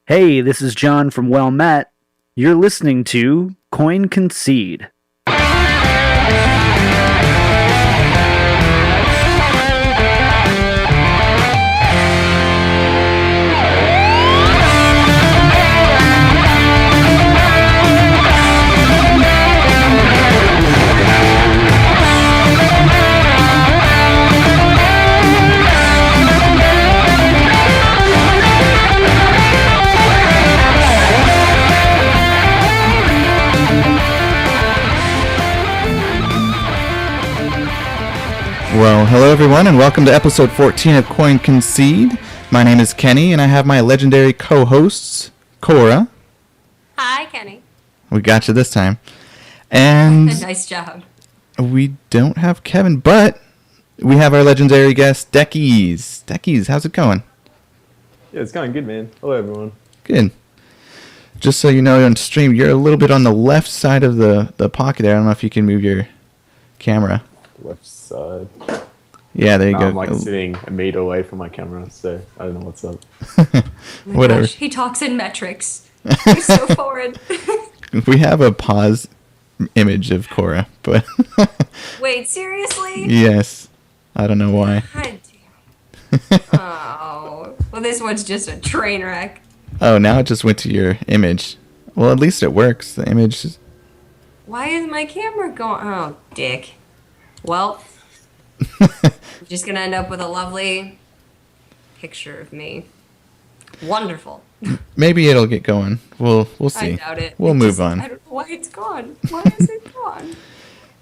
Hey, this is John from Well Met. You're listening to Concede. Well, hello everyone, and welcome to episode 14 of Concede. My name is Kenny, and I have my legendary co-hosts, Cora. Hi, Kenny. We got you this time. And Nice job. we don't have Kevin, but we have our legendary guest, Deckies. Deckies, how's it going? Yeah, it's going good, man. Hello, everyone. Good. Just so you know, on stream, you're a little bit on the left side of the pocket there. I don't know if you can move your camera. Left side. Yeah, there you go. I'm like sitting a meter away from my camera, so I don't know what's up. Whatever. Gosh, he talks in metrics. He's so foreign. We have a pause image of Cora, but Wait, seriously? yes. I don't know why. God damn. Oh. Well, this one's just a train wreck. Oh, now it just went to your image. Well, at least it works. The image is... Why is my camera going? Oh, dick. Well, I'm just gonna end up with a lovely picture of me. Wonderful. Maybe it'll get going. We'll see. I doubt it. We'll It move just- on. I don't know why it's gone. Why is it gone?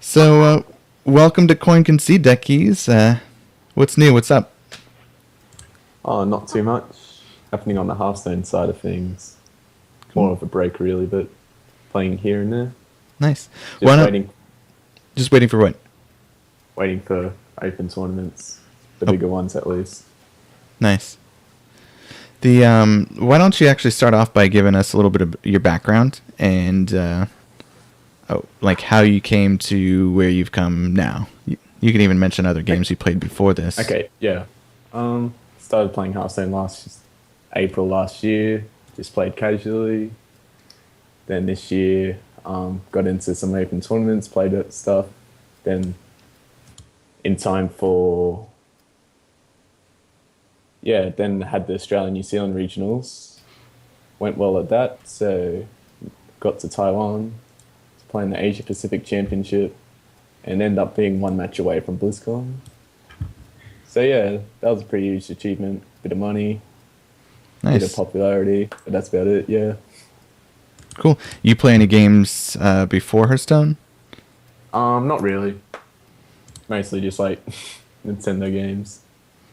So, welcome to Concede, Deckies. What's new? What's up? Oh, not too much happening on the Hearthstone side of things. More of a break, really, but playing here and there. Nice. Just Just waiting for what? waiting for open tournaments, the bigger ones at least. Nice. The why don't you actually start off by giving us a little bit of your background and like how you came to where you've come now. You can even mention other games you played before this. Okay, yeah. Started playing Hearthstone April last year. Just played casually. Then this year, got into some open tournaments, played that stuff. Then, in time for, then had the Australia-New Zealand regionals. Went well at that, so got to Taiwan, playing the Asia Pacific Championship, and ended up being one match away from BlizzCon. So yeah, that was a pretty huge achievement. Bit of money, bit Nice. of popularity, but that's about it, yeah. Cool. You play any games before Hearthstone? Not really. Mostly just like Nintendo games,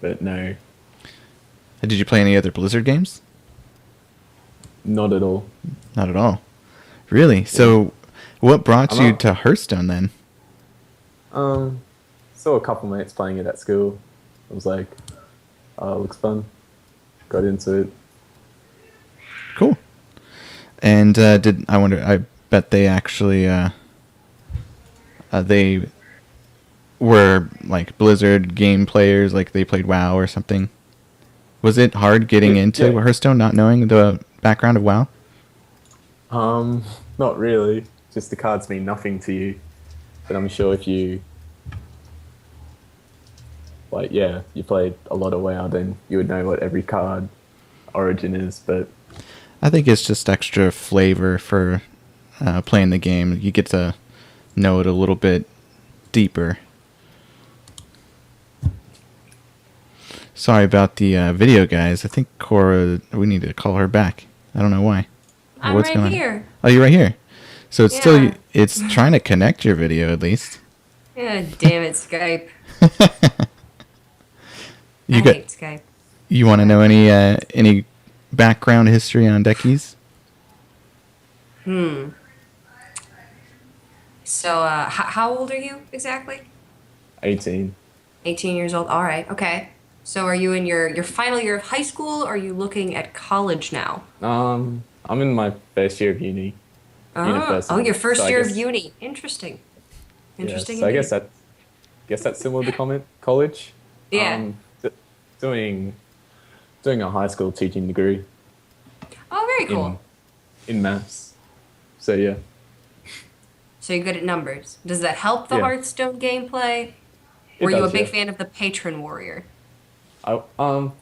but no, Did you play any other Blizzard games? not at all. Not at all. Really? So, what brought I'm you not- to Hearthstone then? Saw a couple mates playing it at school. I was like, oh, it looks fun. Got into it. Cool. And I bet they actually they were like Blizzard game players, like they played WoW or something. Was it hard getting into Yeah. Hearthstone, not knowing the background of WoW? Not really. Just the cards mean nothing to you. But I'm sure if you, you played a lot of WoW, then you would know what every card origin is. But I think it's just extra flavor for playing the game. You get to know it a little bit deeper. Sorry about the video, guys. I think Cora, we need to call her back. I don't know why. I'm What's right going on? here. Oh, you're right here. So it's Yeah. it's trying to connect your video at least. Yeah, damn it, Skype. You I got. hate Skype. You want to know any background history on Deckies? So, how old are you exactly? 18. 18 years old. All right. Okay. So, are you in your final year of high school, or are you looking at college now? I'm in my first year of uni. University. Your first So I year of guess- uni. Interesting. Interesting. So I indeed. guess that's similar to college. Yeah. Doing a high school teaching degree. Oh, Very cool. in maths. So yeah, So you're good at numbers. Does that help the yeah, Hearthstone gameplay? it Were you a does. big Yeah, fan of the Patron Warrior? I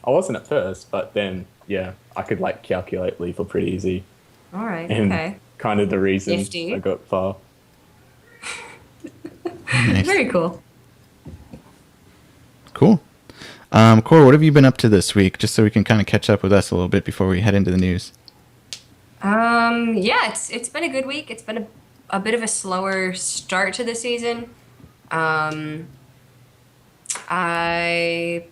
wasn't at first, but then yeah, I could like calculate lethal pretty easy, All right, and okay. kind of the reason I Nifty. got far. Nice. Very cool. Cool. Cora, what have you been up to this week? Just so we can kind of catch up with us a little bit before we head into the news. Yeah, it's been a good week. It's been a bit of a slower start to the season. Um, I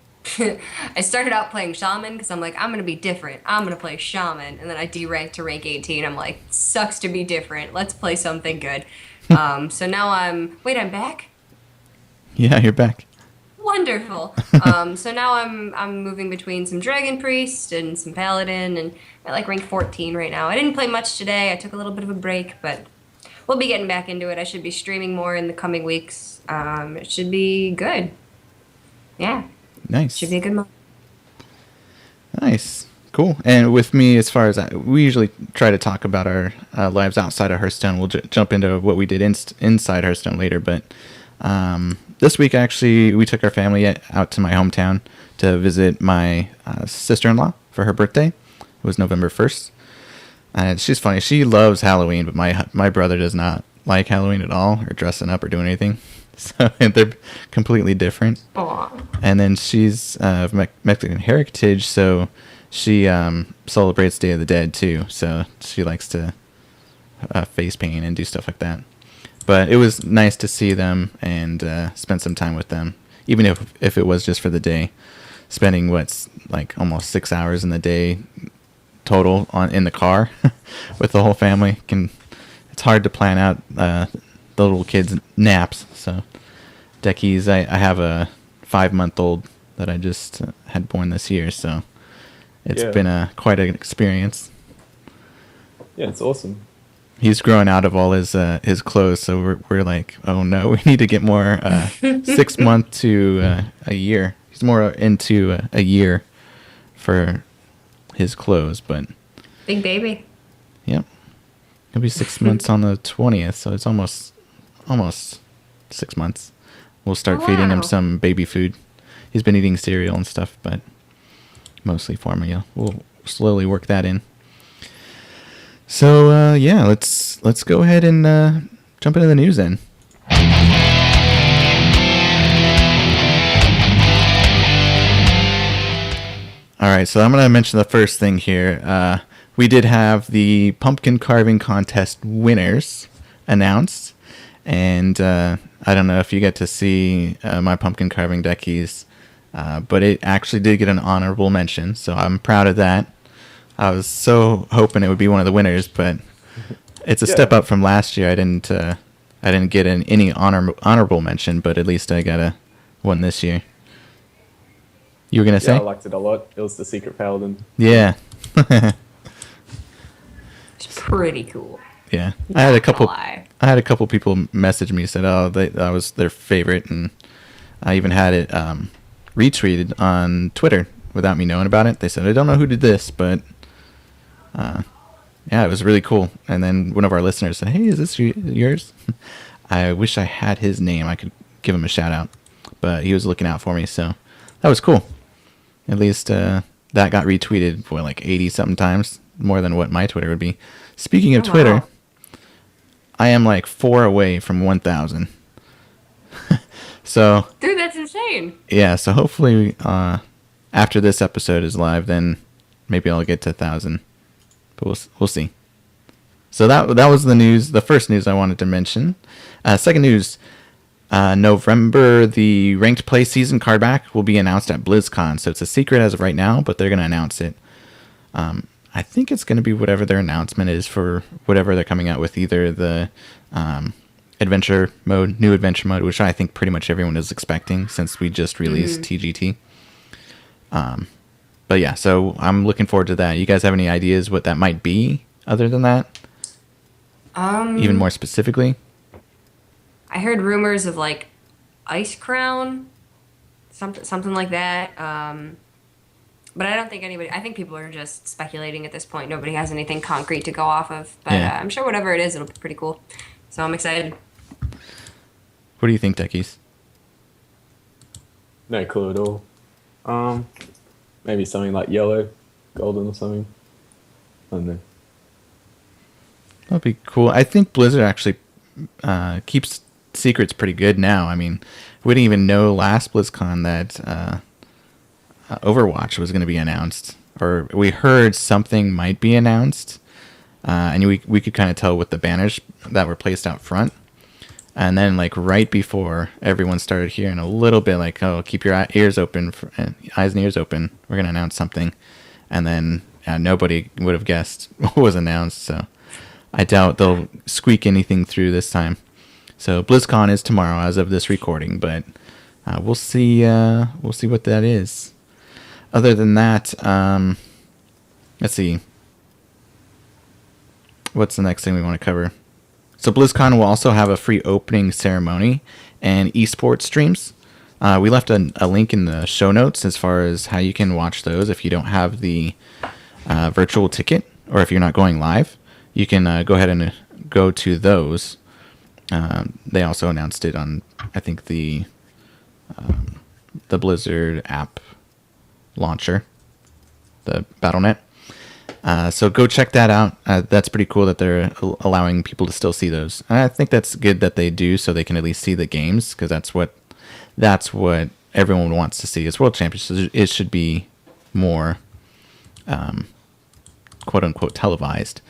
I started out playing Shaman because I'm like, I'm gonna be different. I'm gonna play Shaman, and then I deranked to rank 18. I'm like, sucks to be different. Let's play something good. So now I'm back. Yeah, you're back. Wonderful. So now I'm moving between some Dragon Priest and some Paladin, and I like rank 14 right now. I didn't play much today. I took a little bit of a break, but we'll be getting back into it. I should be streaming more in the coming weeks. It should be good. Yeah, Nice. should be a good month. Nice. Cool. And with me, as far as we usually try to talk about our lives outside of Hearthstone. We'll jump into what we did inside Hearthstone later. But this week, actually, we took our family out to my hometown to visit my sister-in-law for her birthday. It was November 1st. And she's funny. She loves Halloween, but my brother does not like Halloween at all, or dressing up or doing anything. So they're completely different. Aw. And then she's of Mexican heritage, so she celebrates Day of the Dead too. So she likes to face paint and do stuff like that. But it was nice to see them and spend some time with them, even if it was just for the day. Spending what's like almost 6 hours in the day total in the car with the whole family it's hard to plan out the little kids' naps. So Deckies, I have a 5-month-old that I just had born this year, so it's Yeah. been quite an experience. Yeah, it's awesome. He's growing out of all his clothes, so we're like, oh no, we need to get more 6 month to a year. He's more into a year for his clothes, but Big baby. yep, he'll be 6 months on the 20th, so it's almost 6 months. We'll start feeding him Wow. some baby food. He's been eating cereal and stuff, but mostly formula. We'll slowly work that in. So yeah, let's go ahead and jump into the news then. All right, so I'm going to mention the first thing here. We did have the pumpkin carving contest winners announced, and I don't know if you get to see my pumpkin carving deckies, but it actually did get an honorable mention, so I'm proud of that. I was so hoping it would be one of the winners, but it's a Yeah. step up from last year. I didn't get any honorable mention, but at least I got one this year. You were gonna Yeah, say? I liked it a lot. It was the Secret Paladin. Yeah. It's pretty cool. Yeah, I had a Not gonna couple. lie. I had a couple people message me, said, "Oh, that was their favorite," and I even had it retweeted on Twitter without me knowing about it. They said, "I don't know who did this, but yeah, it was really cool." And then one of our listeners said, "Hey, is this yours?" I wish I had his name. I could give him a shout out, but he was looking out for me, so that was cool. At least that got retweeted for like 80 something times, more than what my Twitter would be. Speaking of Oh, Twitter. wow. I am like 4 away from 1,000. So, Dude, that's insane. yeah, so hopefully after this episode is live, then maybe I'll get to 1,000. But we'll see. So that was the news, the first news I wanted to mention. Second news, November, the ranked play season card back will be announced at BlizzCon. So it's a secret as of right now, but they're going to announce it. I think it's going to be whatever their announcement is for whatever they're coming out with, either the adventure mode, new adventure mode, which I think pretty much everyone is expecting since we just released TGT. But yeah, so I'm looking forward to that. You guys have any ideas what that might be other than that? Even more specifically? I heard rumors of like Ice Crown, something like that. But I don't think anybody. I think people are just speculating at this point. Nobody has anything concrete to go off of. But Yeah. I'm sure whatever it is, it'll be pretty cool. So I'm excited. What do you think, Techies? No clue at all. Maybe something like yellow, golden or something. I don't know. That'd be cool. I think Blizzard actually keeps secrets pretty good now. I mean, we didn't even know last BlizzCon that Overwatch was going to be announced, or we heard something might be announced, and we could kind of tell with the banners that were placed out front. And then, like, right before everyone started hearing a little bit, like, oh, keep your ears open, eyes and ears open. We're going to announce something. And then nobody would have guessed what was announced. So I doubt they'll squeak anything through this time. So BlizzCon is tomorrow as of this recording. But we'll see what that is. Other than that, let's see. What's the next thing we want to cover? So BlizzCon will also have a free opening ceremony and esports streams. We left a link in the show notes as far as how you can watch those if you don't have the virtual ticket or if you're not going live. You can go ahead and go to those. They also announced it on, I think, the Blizzard app launcher, the Battle.net. So go check that out. That's pretty cool that they're allowing people to still see those. I think that's good that they do, so they can at least see the games, because that's what everyone wants to see. It's World Championships. It should be more, quote unquote, televised.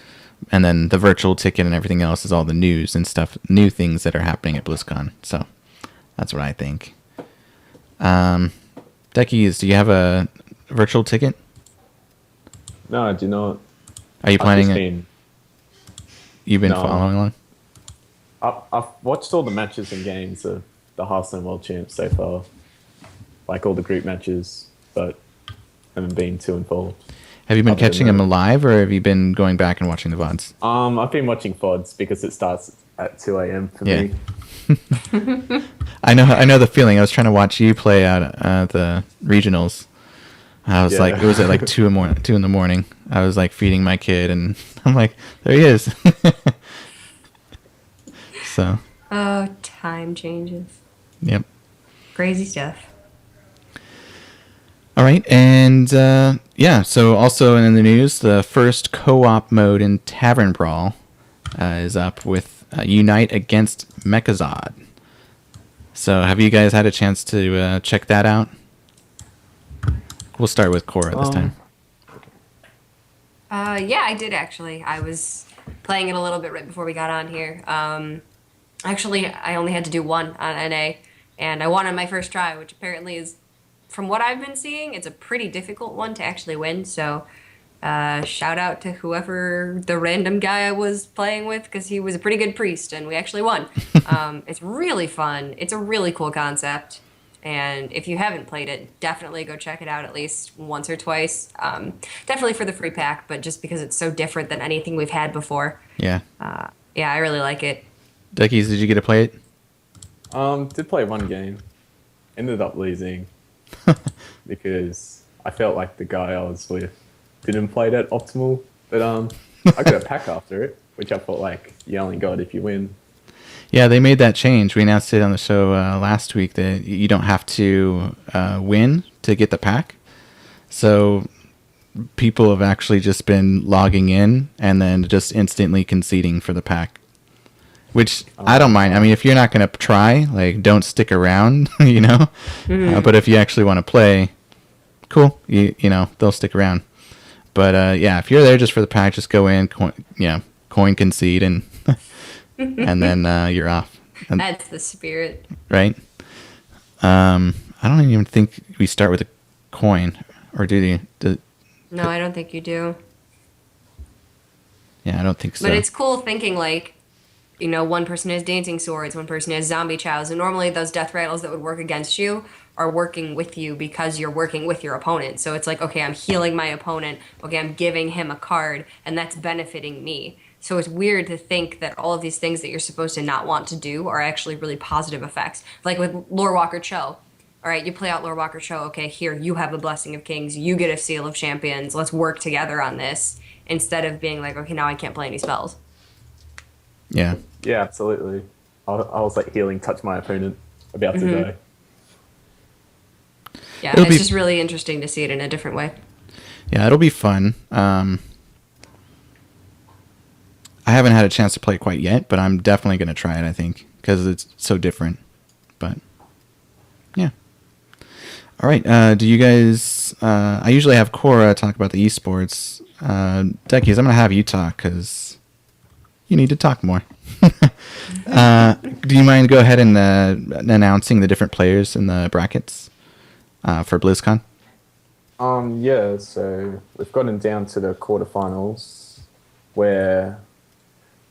And then the virtual ticket and everything else is all the news and stuff, new things that are happening at BlizzCon. So that's what I think. Deckies, do you have a virtual ticket? No, I do not. Are you planning I've it? You've been No. following along? I've watched all the matches and games of the Hearthstone World Champs so far. Like all the group matches, but haven't been too involved. Have you been Other than catching them that. live, or have you been going back and watching the VODs? I've been watching FODs because it starts at 2 a.m. for Yeah. me. I know the feeling. I was trying to watch you play at the regionals. I was Yeah. like, it was at like 2 in the morning. I was like feeding my kid, and I'm like, there he is. So, Oh, time changes. yep. Crazy stuff. All right, and yeah. So also in the news, the first co-op mode in Tavern Brawl is up with Unite Against Mechazod. So have you guys had a chance to check that out? We'll start with Cora this time. Yeah, I did actually. I was playing it a little bit right before we got on here. Actually, I only had to do one on NA, and I won on my first try, which apparently is, from what I've been seeing, it's a pretty difficult one to actually win. So, shout out to whoever the random guy I was playing with, because he was a pretty good priest, and we actually won. It's really fun. It's a really cool concept. And if you haven't played it, definitely go check it out at least once or twice. Definitely for the free pack, but just because it's so different than anything we've had before. Yeah. Yeah, I really like it. Duckies, did you get to play it? Did play one game. Ended up losing because I felt like the guy I was with didn't play that optimal. But I got a pack after it, which I felt like you only got if you win. Yeah, they made that change. We announced it on the show last week that you don't have to win to get the pack. So people have actually just been logging in and then just instantly conceding for the pack, which I don't mind. I mean, if you're not going to try, like, don't stick around, you know. But if you actually want to play, cool. You know, they'll stick around. But yeah, if you're there just for the pack, just go in, coin concede, and and then you're off. And, That's the spirit. right? I don't even think we start with a coin, or do you? No, I don't think you do. Yeah, I don't think so. But it's cool thinking, like, you know, one person has dancing swords, one person has zombie chows, and normally those death rattles that would work against you are working with you because you're working with your opponent. So it's like, okay, I'm healing my opponent. Okay, I'm giving him a card, and that's benefiting me. So it's weird to think that all of these things that you're supposed to not want to do are actually really positive effects. Like with Lore Walker Cho, all right, you play out Lord Walker Cho. Okay, here, you have a Blessing of Kings. You get a Seal of Champions. Let's work together on this instead of being like, okay, now I can't play any spells. Yeah. Yeah, absolutely. I was like healing touch my opponent about to die. Yeah, It'll it's be- just really interesting to see it in a different way. Yeah, it'll be fun. I haven't had a chance to play it quite yet, but I'm definitely going to try it, I think, because it's so different. But, yeah. All right. Do you guys... I usually have Cora talk about the esports. Deckies, I'm going to have you talk, because you need to talk more. Do you mind go ahead and announcing the different players in the brackets for BlizzCon? Yeah, so we've gotten down to the quarterfinals where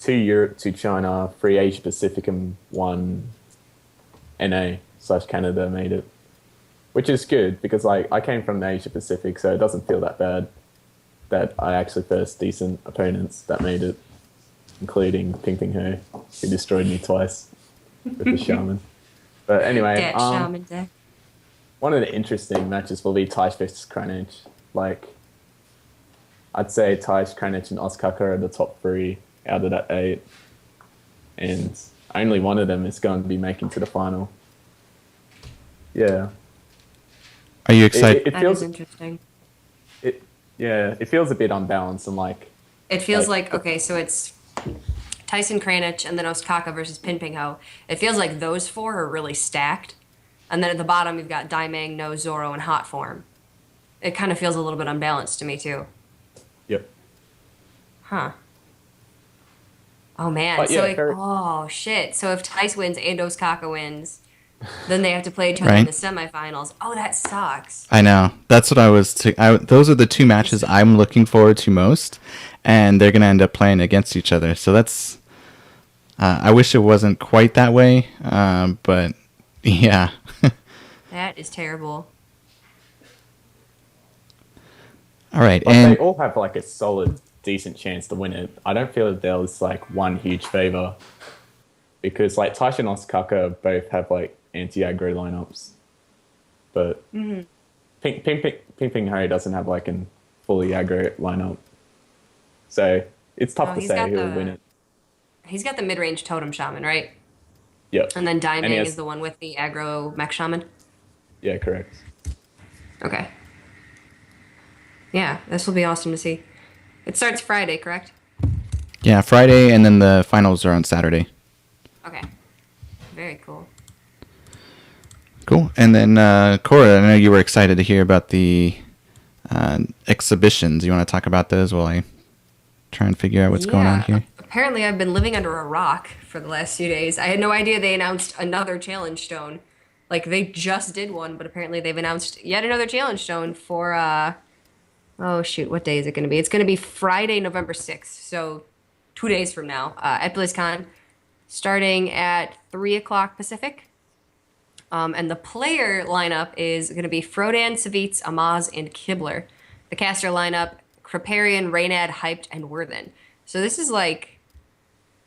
2 Europe, 2 China, 3 Asia Pacific, and 1 NA/Canada made it. Which is good because like I came from the Asia Pacific, so it doesn't feel that bad that I actually faced decent opponents that made it, including Ping Ping Ho, who destroyed me twice with the Shaman. But anyway, That Shaman deck. one of the interesting matches will be Taish versus Kranich. Like, I'd say Taish, Kranich, and Ostkaka are the top 3 out of that 8. And only one of them is going to be making to the final. Yeah. Are you excited? It That feels is interesting. it feels a bit unbalanced and like It feels like- like, okay, so it's Tyson Kranich and then Ostkaka versus Pin Ping Ho. It feels like those 4 are really stacked. And then at the bottom, you've got Daimang, No, Zoro, and Hot Form. It kind of feels a little bit unbalanced to me, too. yep. Huh. Oh, man. But So, yeah, like, very- oh, shit. So if Tice wins and Ostkaka wins, then they have to play each other in Right. the semifinals. Oh, that sucks. I know. That's what I was... those are the 2 matches I'm looking forward to most, and they're going to end up playing against each other. So that's... I wish it wasn't quite that way, but yeah. That is terrible. All right. But And they all have like a solid, decent chance to win it. I don't feel that there was like one huge favor because like Taish and Ostkaka both have like anti-aggro lineups, but Ping Ping Ho doesn't have like a fully aggro lineup, so it's tough Oh, to he's say got who will the- win it. He's got the mid-range Totem Shaman, right? Yep. And then And he Daimang has- is the one with the aggro Mech Shaman? Yeah, correct. Okay. Yeah, this will be awesome to see. It starts Friday, correct? yeah, Friday, and then the finals are on Saturday. Okay. Very cool. Cool. And then, Cora, I know you were excited to hear about the exhibitions. You want to talk about those while I try and figure out what's going on here? Apparently, I've been living under a rock for the last few days. I had no idea they announced another challenge stone. Like, they just did one, but apparently they've announced yet another challenge stone for, oh shoot, what day is it going to be? It's going to be Friday, November 6th, so 2 days from now, at BlizzCon, starting at 3 o'clock Pacific. And the player lineup is going to be Frodan, Savitz, Amaz, and Kibler. The caster lineup, Kriparian, Reynad, Hyped, and Worthen. So this is like,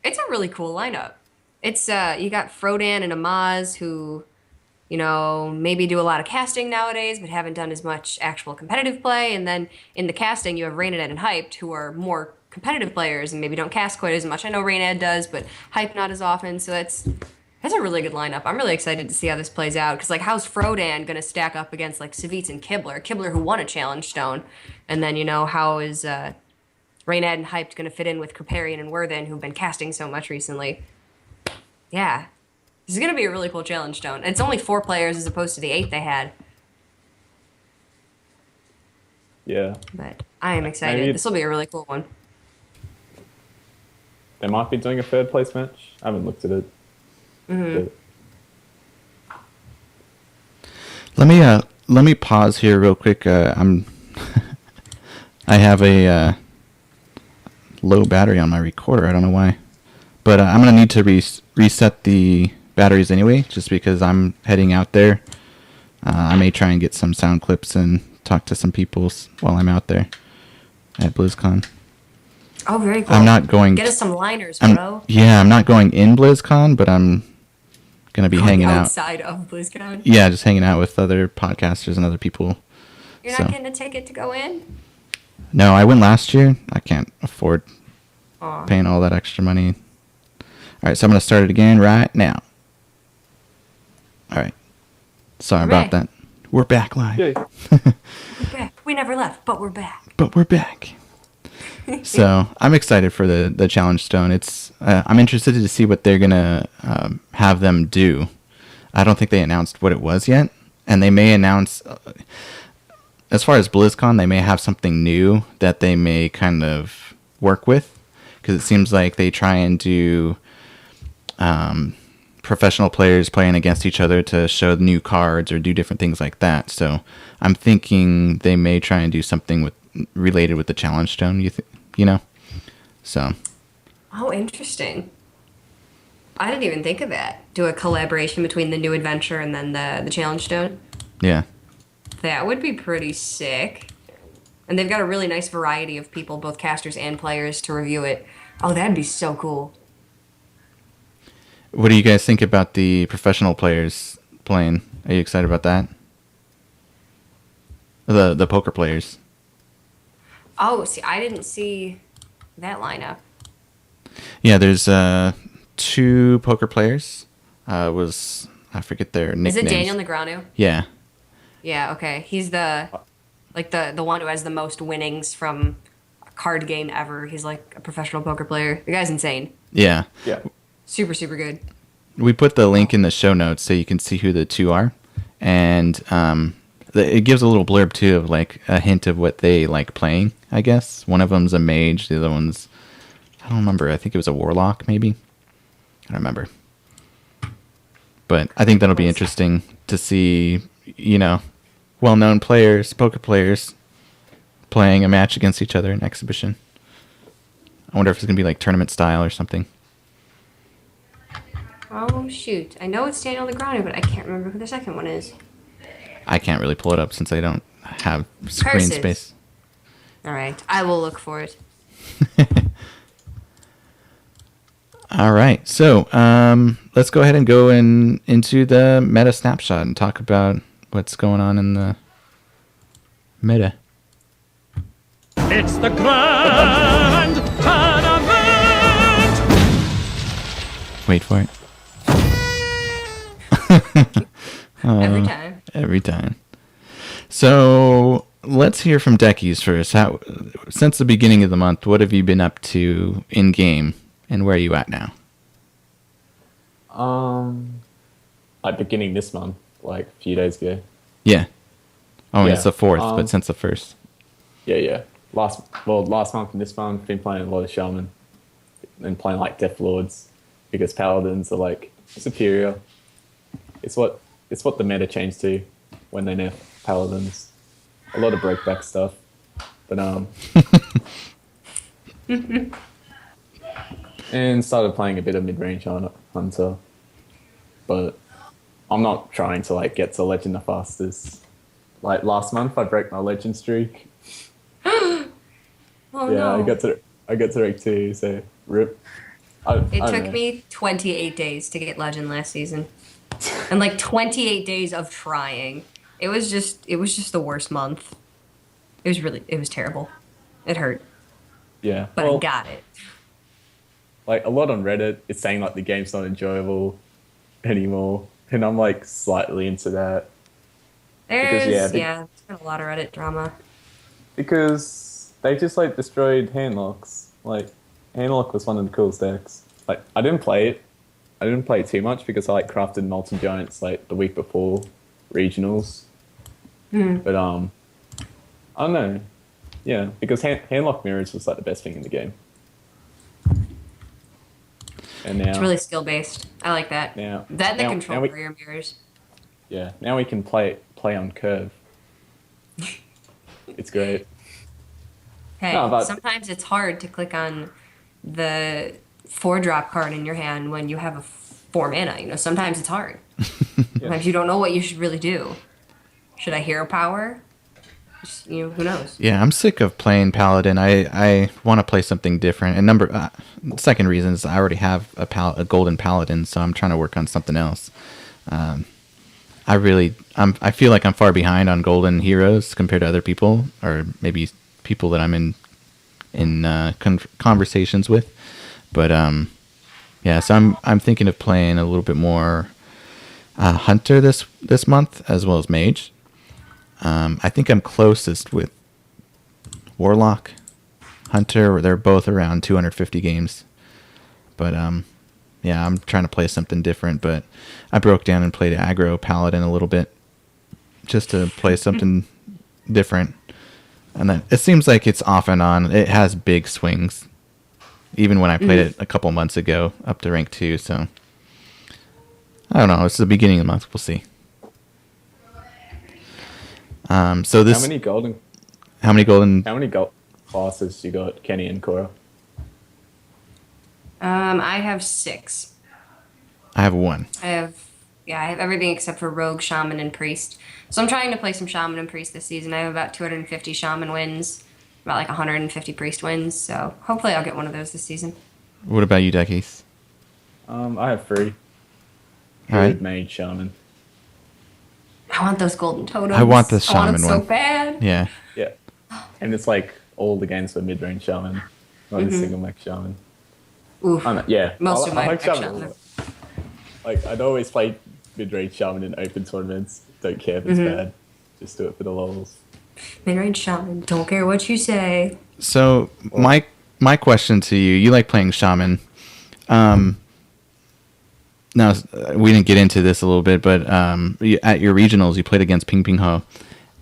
it's a really cool lineup. It's, you got Frodan and Amaz who, you know, maybe do a lot of casting nowadays, but haven't done as much actual competitive play. And then in the casting, you have Reynad and Hyped, who are more competitive players and maybe don't cast quite as much. I know Reynad does, but Hype not as often. So that's a really good lineup. I'm really excited to see how this plays out. Because, like, how's Frodan going to stack up against, like, Savitz and Kibler? Kibler, who won a challenge stone. And then, you know, how is Reynad and Hyped going to fit in with Kriparian and Worthen, who've been casting so much recently? Yeah. This is going to be a really cool challenge stone. It's only 4 players as opposed to the 8 they had. Yeah, But I am excited. Maybe- This will be a really cool one. they might be doing a 3rd place match. I haven't looked at it. But Let me pause here real quick. I have a low battery on my recorder. I don't know why, but I'm gonna need to reset the batteries anyway, just because I'm heading out there. I may try and get some sound clips and talk to some people while I'm out there at BlizzCon. Oh, very cool. I'm not going. Get us some liners, I'm bro. not going in BlizzCon, but I'm Gonna be hanging out. outside of BlizzCon. Yeah, just hanging out with other podcasters and other people. You're not getting a ticket to go in? No, I went last year. I can't afford Aw. paying all that extra money. All right, so I'm gonna start it again right now. All right. Sorry about that. We're back live. Yay. We're back. We never left, but we're back. But we're back. So I'm excited for the challenge stone. It's I'm interested to see what they're gonna have them do. I don't think they announced what it was yet, and they may announce. As far as BlizzCon, they may have something new that they may kind of work with, because it seems like they try and do professional players playing against each other to show new cards or do different things like that. So I'm thinking they may try and do something related with the challenge stone. You know, so. Oh, interesting. I didn't even think of that. Do a collaboration between the new adventure and then the challenge stone. Yeah. That would be pretty sick. And they've got a really nice variety of people, both casters and players, to review it. Oh, that'd be so cool. What do you guys think about the professional players playing? Are you excited about that? The poker players. Oh, see, I didn't see that lineup. Yeah, there's 2 poker players. I forget their nicknames. Is it Daniel Negreanu? Yeah. Yeah, okay. He's the one who has the most winnings from a card game ever. He's like a professional poker player. The guy's insane. Yeah. Yeah. Super, super good. We put the link in the show notes so you can see who the 2 are. And it gives a little blurb, too, of like a hint of what they like playing, I guess. One of them's a mage. The other one's, I don't remember. I think it was a warlock, maybe. I don't remember. But I think that'll be interesting to see, well-known players, poker players, playing a match against each other in exhibition. I wonder if it's going to be like tournament style or something. Oh, shoot. I know it's Daniel Negreanu, but I can't remember who the second one is. I can't really pull it up since I don't have screen Curses. space. All right. I will look for it. All right. So let's go ahead and go into the meta snapshot and talk about what's going on in the meta. It's the grand tournament! Wait for it. Every time. Every time. So let's hear from Deckies first. Since the beginning of the month, what have you been up to in game, and where are you at now? Like beginning this month, like a few days ago. Yeah. Oh, Yeah, it's the 4th, but since the 1st. Yeah. Last month and this month, been playing a lot of Shaman and playing like Death Lords because Paladins are like superior. It's what the meta changed to when they nerf Paladins. A lot of breakback stuff, but and started playing a bit of mid-range on Hunter, but I'm not trying to like get to Legend the fastest. Like last month, I broke my Legend streak. Oh, Yeah, no. I got to rank 2, so rip. It took me 28 days to get Legend last season. And like 28 days of trying. It was just the worst month. It was terrible. It hurt. Yeah, But I got it. like a lot on Reddit, it's saying like the game's not enjoyable anymore, and I'm like slightly into that There's yeah, been a lot of Reddit drama. because they just like destroyed Handlocks. Like Handlock was one of the coolest decks. Like I didn't play it too much because I like crafted Molten Giants like the week before regionals. But I don't know. Yeah, because Handlock Mirrors was like the best thing in the game. And now It's really skill based. I like that. Now- That and the now- control now we- barrier mirrors. yeah, now we can play on curve. It's great. Hey, No, but- sometimes it's hard to click on the 4-drop card in your hand when you have a 4 mana. Sometimes it's hard. Sometimes you don't know what you should really do. Should I hero power? Just, who knows? Yeah, I'm sick of playing Paladin. I want to play something different. And second reason is I already have a Golden Paladin, so I'm trying to work on something else. I feel like I'm far behind on Golden heroes compared to other people, or maybe people that I'm in conversations with. But yeah, so I'm thinking of playing a little bit more Hunter this month as well as Mage. I think I'm closest with Warlock, Hunter. They're both around 250 games. But yeah, I'm trying to play something different. But I broke down and played aggro Paladin a little bit just to play something different. And then it seems like it's off and on. It has big swings. Even when I played it a couple months ago up to rank 2. So I don't know. It's the beginning of the month. We'll see. So this. How many gold classes you got, Kenny and Cora? I have 6. I have 1. I have everything except for Rogue, Shaman, and Priest. So I'm trying to play some Shaman and Priest this season. I have about 250 Shaman wins, about like 150 Priest wins. So hopefully I'll get one of those this season. What about you, Duckies? I have 3. All right. Mage, Shaman. I want those golden totems. I want the Shaman I want it so one. bad. Yeah. Yeah. And it's like all the games for mid-range Shaman, not a single mech Shaman. Oof. Yeah. Most I of my like mech Shaman. Shaman. Like, I'd always play mid-range Shaman in open tournaments. Don't care if it's bad. Just do it for the lols. Mid-range Shaman. Don't care what you say. So my question to you: you like playing Shaman? Now we didn't get into this a little bit, but at your regionals, you played against Ping Ping Ho,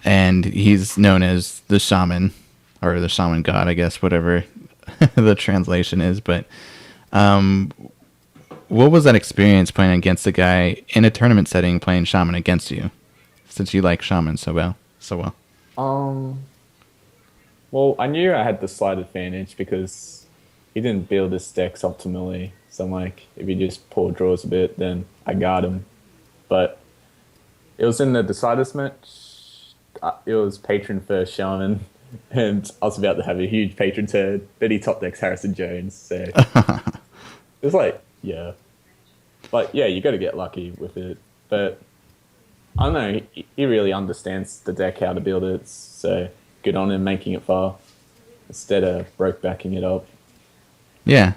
and he's known as the Shaman, or the Shaman God, I guess, whatever the translation is. But what was that experience playing against a guy in a tournament setting playing Shaman against you, since you like Shaman so well? Well, I knew I had the slight advantage because he didn't build his decks optimally. So I'm like, if he just poor draws a bit, then I got him. But it was in the deciders match. It was patron first Shaman, and I was about to have a huge patron turn. But he top decks Harrison Jones, so it was like, yeah. But yeah, you got to get lucky with it. But I don't know. He really understands the deck, how to build it. So good on him making it far instead of broke backing it up. Yeah.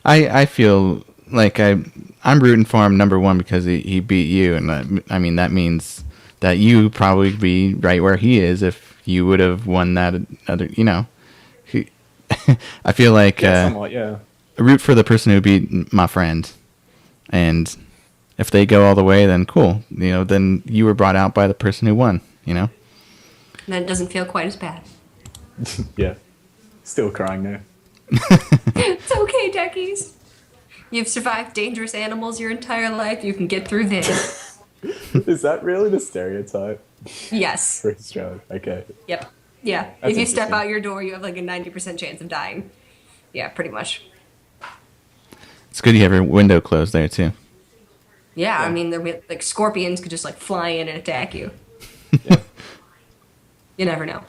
I feel like I'm rooting for him, number one, because he beat you, and I mean that means that you probably be right where he is if you would have won that other. I feel like Somewhat, yeah. root for the person who beat my friend, and if they go all the way, then cool. Then you were brought out by the person who won. Then it doesn't feel quite as bad. Yeah. Still crying now. It's okay, Duckies. You've survived dangerous animals your entire life. You can get through this. Is that really the stereotype Yes. for Australia? Okay. Yep. Yeah. That's if you step interesting. out your door, you have like a 90% chance of dying. Yeah, pretty much. It's good you have your window closed there too. Yeah, I mean, like scorpions could just like fly in and attack you. Yeah. You never know.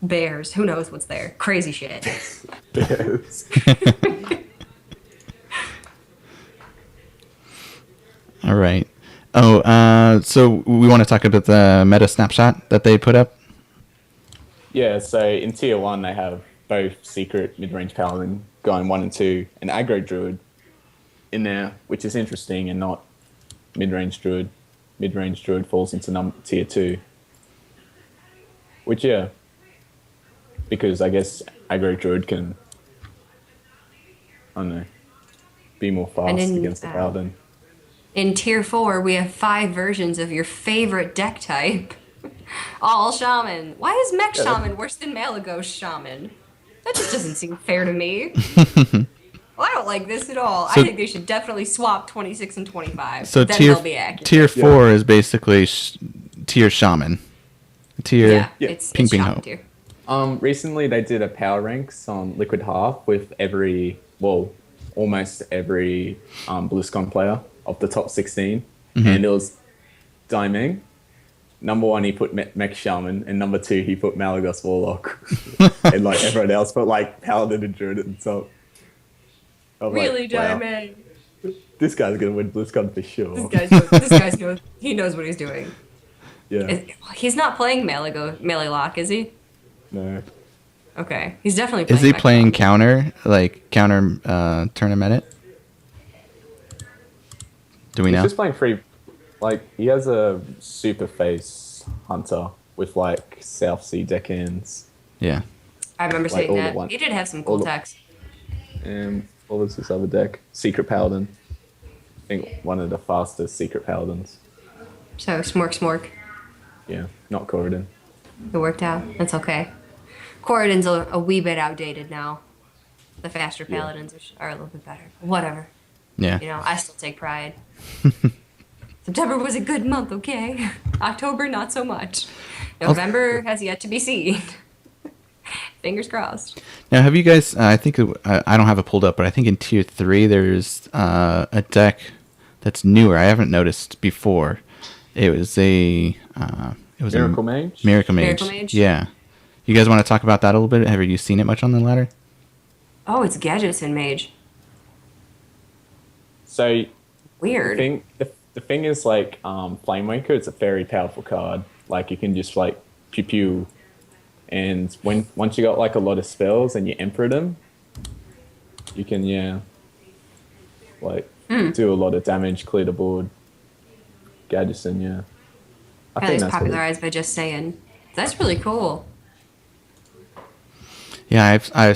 Bears, who knows what's there? Crazy shit. Bears. All right. So we want to talk about the meta snapshot that they put up. Yeah, so in tier 1 they have both secret mid-range paladin going 1 and 2, and aggro druid in there, which is interesting, and not mid-range druid. Mid-range druid falls into tier 2. Which, yeah, because I guess aggro druid can, I don't know, be more fast against the paladin. In tier 4, we have 5 versions of your favorite deck type. All shaman. Why is mech shaman worse than Malagos shaman? That just doesn't seem fair to me. Well, I don't like this at all. So- I think they should definitely swap 26 and 25. So then tier they'll be accurate. tier 4 is basically tier shaman. Tier Yeah, it's Ping Ping shaman Ho. tier. Recently they did a power ranks on Liquid Half with almost every BlizzCon player of the top 16, and it was Daimeng, number one he put Mech Shaman, and number two he put Malagos Warlock, and like everyone else put like Paladin and Druid at the top. I'm Really, like, wow, Diamond? this guy's gonna win BlizzCon for sure. This guy's knows. He knows what he's doing. Yeah, He's not playing melee lock, is he? no. Okay, he's definitely playing. Is he Mech playing Shaman. counter tournament? Do we He's know? just playing free. Like he has a super face hunter with like South Sea deckhands. Yeah. I remember Like, saying all that. the one- He did have some all cool the- techs. And what was this other deck? Secret Paladin. I think one of the fastest Secret Paladins. So smork. Yeah, not Corridon. It worked out. That's okay. Corridon's a wee bit outdated now. The faster Yeah. paladins are a little bit better. Whatever. Yeah. You know, I still take pride. September was a good month, okay? October, not so much. November has yet to be seen. Fingers crossed. Now, have you guys? I think I don't have it pulled up, but I think in tier 3 there's a deck that's newer. I haven't noticed before. It was a Miracle Mage? Miracle Mage. Miracle Mage? Yeah. You guys want to talk about that a little bit? Have you seen it much on the ladder? Oh, it's Gadgets and Mage. So Weird. the thing is like Flamewaker, it's a very powerful card. Like you can just like pew pew, and once you got like a lot of spells and you emperor them, you can do a lot of damage, clear the board. Gadgeson, yeah. I Probably was what it- popularized by Just Saying. That's really cool. Yeah, I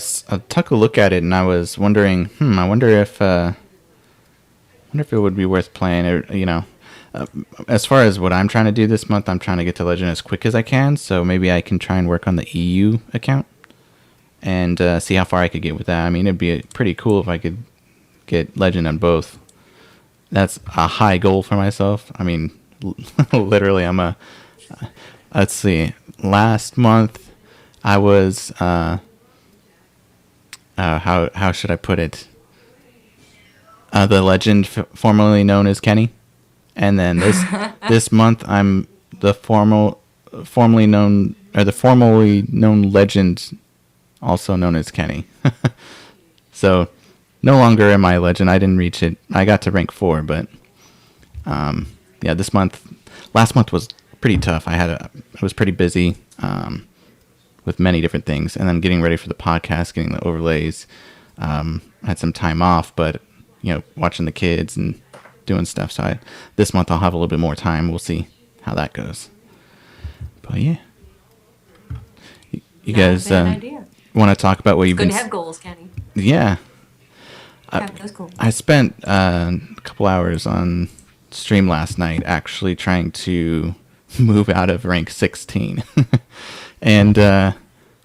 took a look at it and I was wondering, I wonder if it would be worth playing. Or, as far as what I'm trying to do this month, I'm trying to get to Legend as quick as I can. So maybe I can try and work on the EU account and see how far I could get with that. I mean, it'd be pretty cool if I could get Legend on both. That's a high goal for myself. I mean, literally, let's see. Last month, I was, how should I put it? The legend formerly known as Kenny. And then this month, I'm the formally known legend, also known as Kenny. So, no longer am I a legend. I didn't reach it. I got to rank 4, but last month was pretty tough. I was pretty busy with many different things, and then getting ready for the podcast, getting the overlays. I had some time off, but watching the kids and doing stuff. So this month I'll have a little bit more time. We'll see how that goes. But yeah, you guys bad idea. want to talk about what you've Good been? to have goals, Kenny. Yeah. Have those goals. I spent a couple hours on stream last night actually trying to move out of rank 16. And oh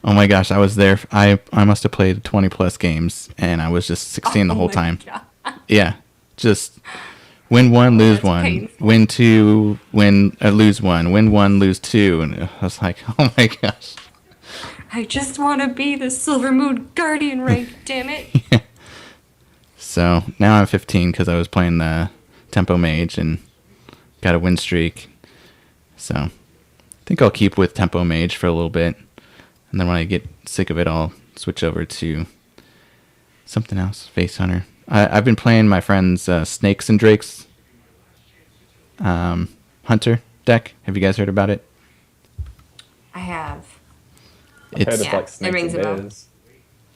my gosh, I was there. I must have played 20 plus games, and I was just 16 the Oh whole my time. God. Yeah, just win one, lose that's one, painful. win two, lose one, win one, lose two, and I was like, oh my gosh. I just want to be the Silver Moon Guardian rank, damn it. So now I'm 15 because I was playing the Tempo Mage and got a win streak. So I think I'll keep with Tempo Mage for a little bit. And then when I get sick of it, I'll switch over to something else, Face Hunter. I've been playing my friend's Snakes and Drakes Hunter deck. Have you guys heard about it? I have. I've heard of Yeah, like it snakes rings and a bell. bears.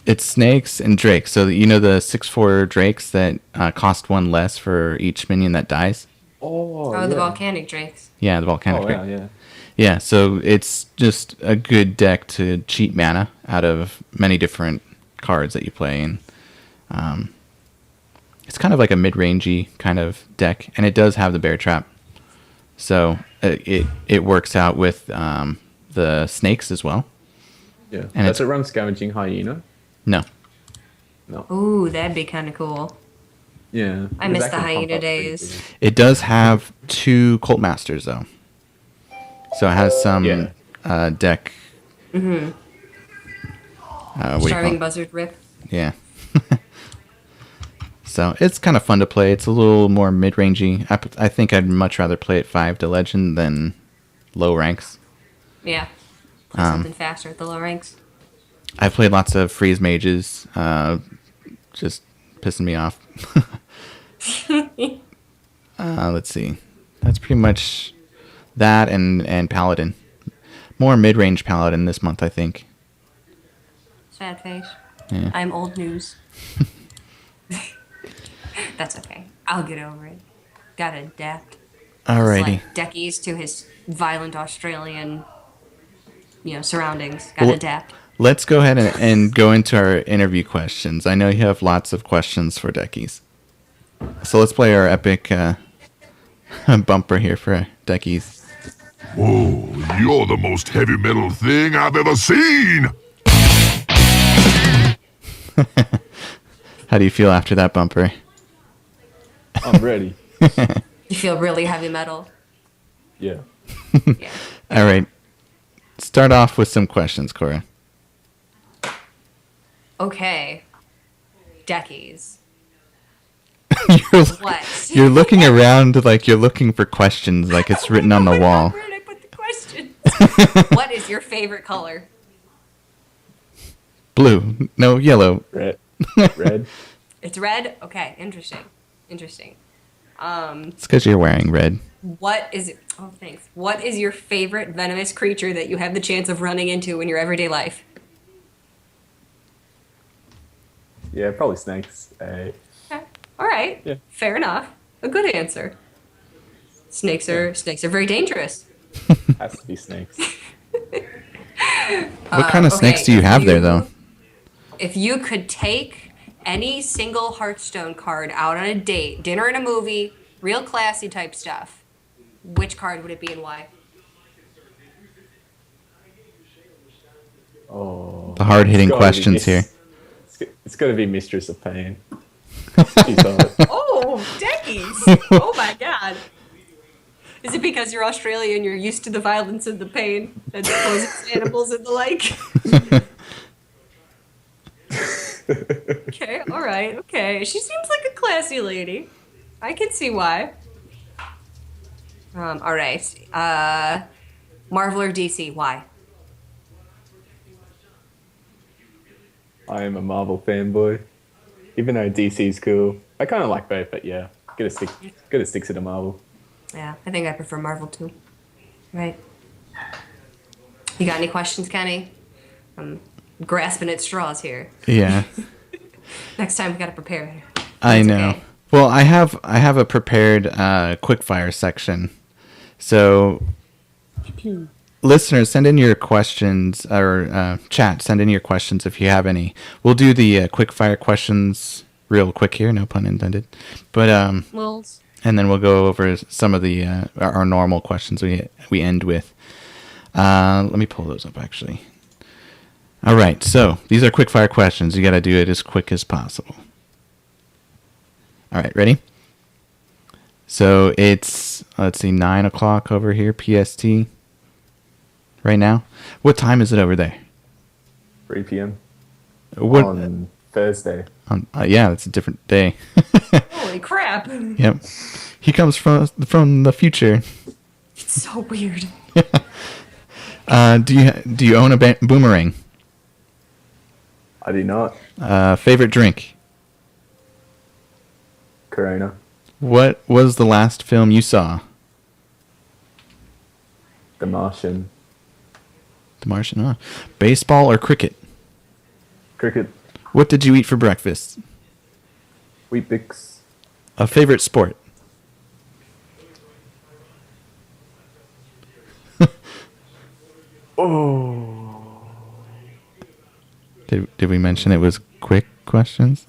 It's Snakes and Drakes. So the 6/4 Drakes that cost 1 less for each minion that dies? Oh, the volcanic drakes. Yeah, the Volcanic Oh, Drake. wow, yeah. Yeah, so it's just a good deck to cheat mana out of many different cards that you play. And it's kind of like a mid-rangey kind of deck, and it does have the Bear Trap. So it works out with the snakes as well. Yeah. And Does it run Scavenging Hyena? No. No. Ooh, that'd be kind of cool. Yeah. I because miss that the can pump hyena up pretty days. good. It does have 2 Cult Masters, though. So it has some Yeah. deck... Mm-hmm. Starving Buzzard Rip. Yeah. So it's kind of fun to play. It's a little more mid-rangey. I think I'd much rather play at 5 to Legend than low ranks. Yeah. Play something faster at the low ranks. I've played lots of freeze mages, just pissing me off. Let's see. That's pretty much that and paladin. More mid-range paladin this month, I think. Sad face. Yeah. I'm old news. That's okay. I'll get over it. Gotta adapt. Alrighty. It's like Decky's to his violent Australian, surroundings. Gotta Well, adapt. Let's go ahead and go into our interview questions. I know you have lots of questions for Deckies. So let's play our epic bumper here for Deckies. Whoa, you're the most heavy metal thing I've ever seen! How do you feel after that bumper? I'm ready. You feel really heavy metal. Yeah. Yeah. All right. Start off with some questions, Cora. Okay. Deckies. you're, What? you're looking around like you're looking for questions, like it's written on the wall. Where did I put the question? What is your favorite color? Blue. No, yellow. Red. Red. It's red? Okay, interesting. It's because you're wearing red. What is it? Oh, thanks. What is your favorite venomous creature that you have the chance of running into in your everyday life? Yeah, probably snakes. Okay. All right. Yeah. Fair enough. A good answer. Snakes are very dangerous. Has to be snakes. What kind of snakes do you have there, though? If you could take any single Hearthstone card out on a date, dinner and a movie, real classy type stuff, which card would it be and why? Oh. The hard-hitting It's gotta be questions here. It's got to be Mistress of Pain. She's on it. Oh, Deckies! Oh my god. Is it because you're Australian, you're used to the violence and the pain and the poisonous animals and the like? Okay, alright, okay. She seems like a classy lady. I can see why. Alright. Marvel or DC, why? I am a Marvel fanboy. Even though DC's cool, I kind of like both, but yeah, gotta stick to the Marvel. Yeah, I think I prefer Marvel too. Right. You got any questions, Kenny? I'm grasping at straws here. Yeah, Next time we gotta prepare. I That's know. okay. Well, I have a prepared quickfire section. So, listeners, send in your questions, or chat, send in your questions if you have any. We'll do the quickfire questions real quick here, no pun intended. But Wills. and then we'll go over some of the our normal questions we end with. Let me pull those up actually. All right, so these are quickfire questions. You got to do it as quick as possible. All right, ready? So it's, let's see, 9 o'clock over here, PST, right now. What time is it over there? 3 p.m. What? on Thursday. Yeah, it's a different day. Holy crap. Yep. He comes from the future. It's so weird. Do you own a boomerang? I do not. Favorite drink? Corona. What was the last film you saw? The Martian. The Martian. Baseball or cricket? Cricket. What did you eat for breakfast? Wheat Bix. A favorite sport? Oh. Did we mention it was quick questions?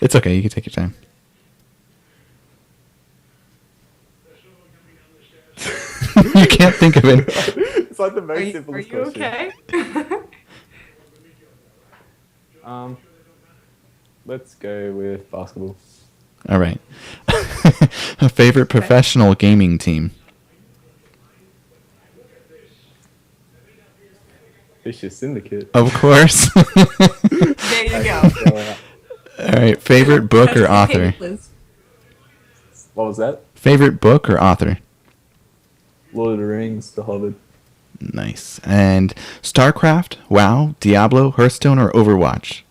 It's okay. You can take your time. You can't think of it. It's like the Are most you simplest question. okay? Let's go with basketball. All right. A favorite professional gaming team? Vicious Syndicate. Of course. There you go. All right. Favorite book or author? What was that? Favorite book or author? Lord of the Rings, The Hobbit. Nice. And StarCraft, WoW, Diablo, Hearthstone, or Overwatch?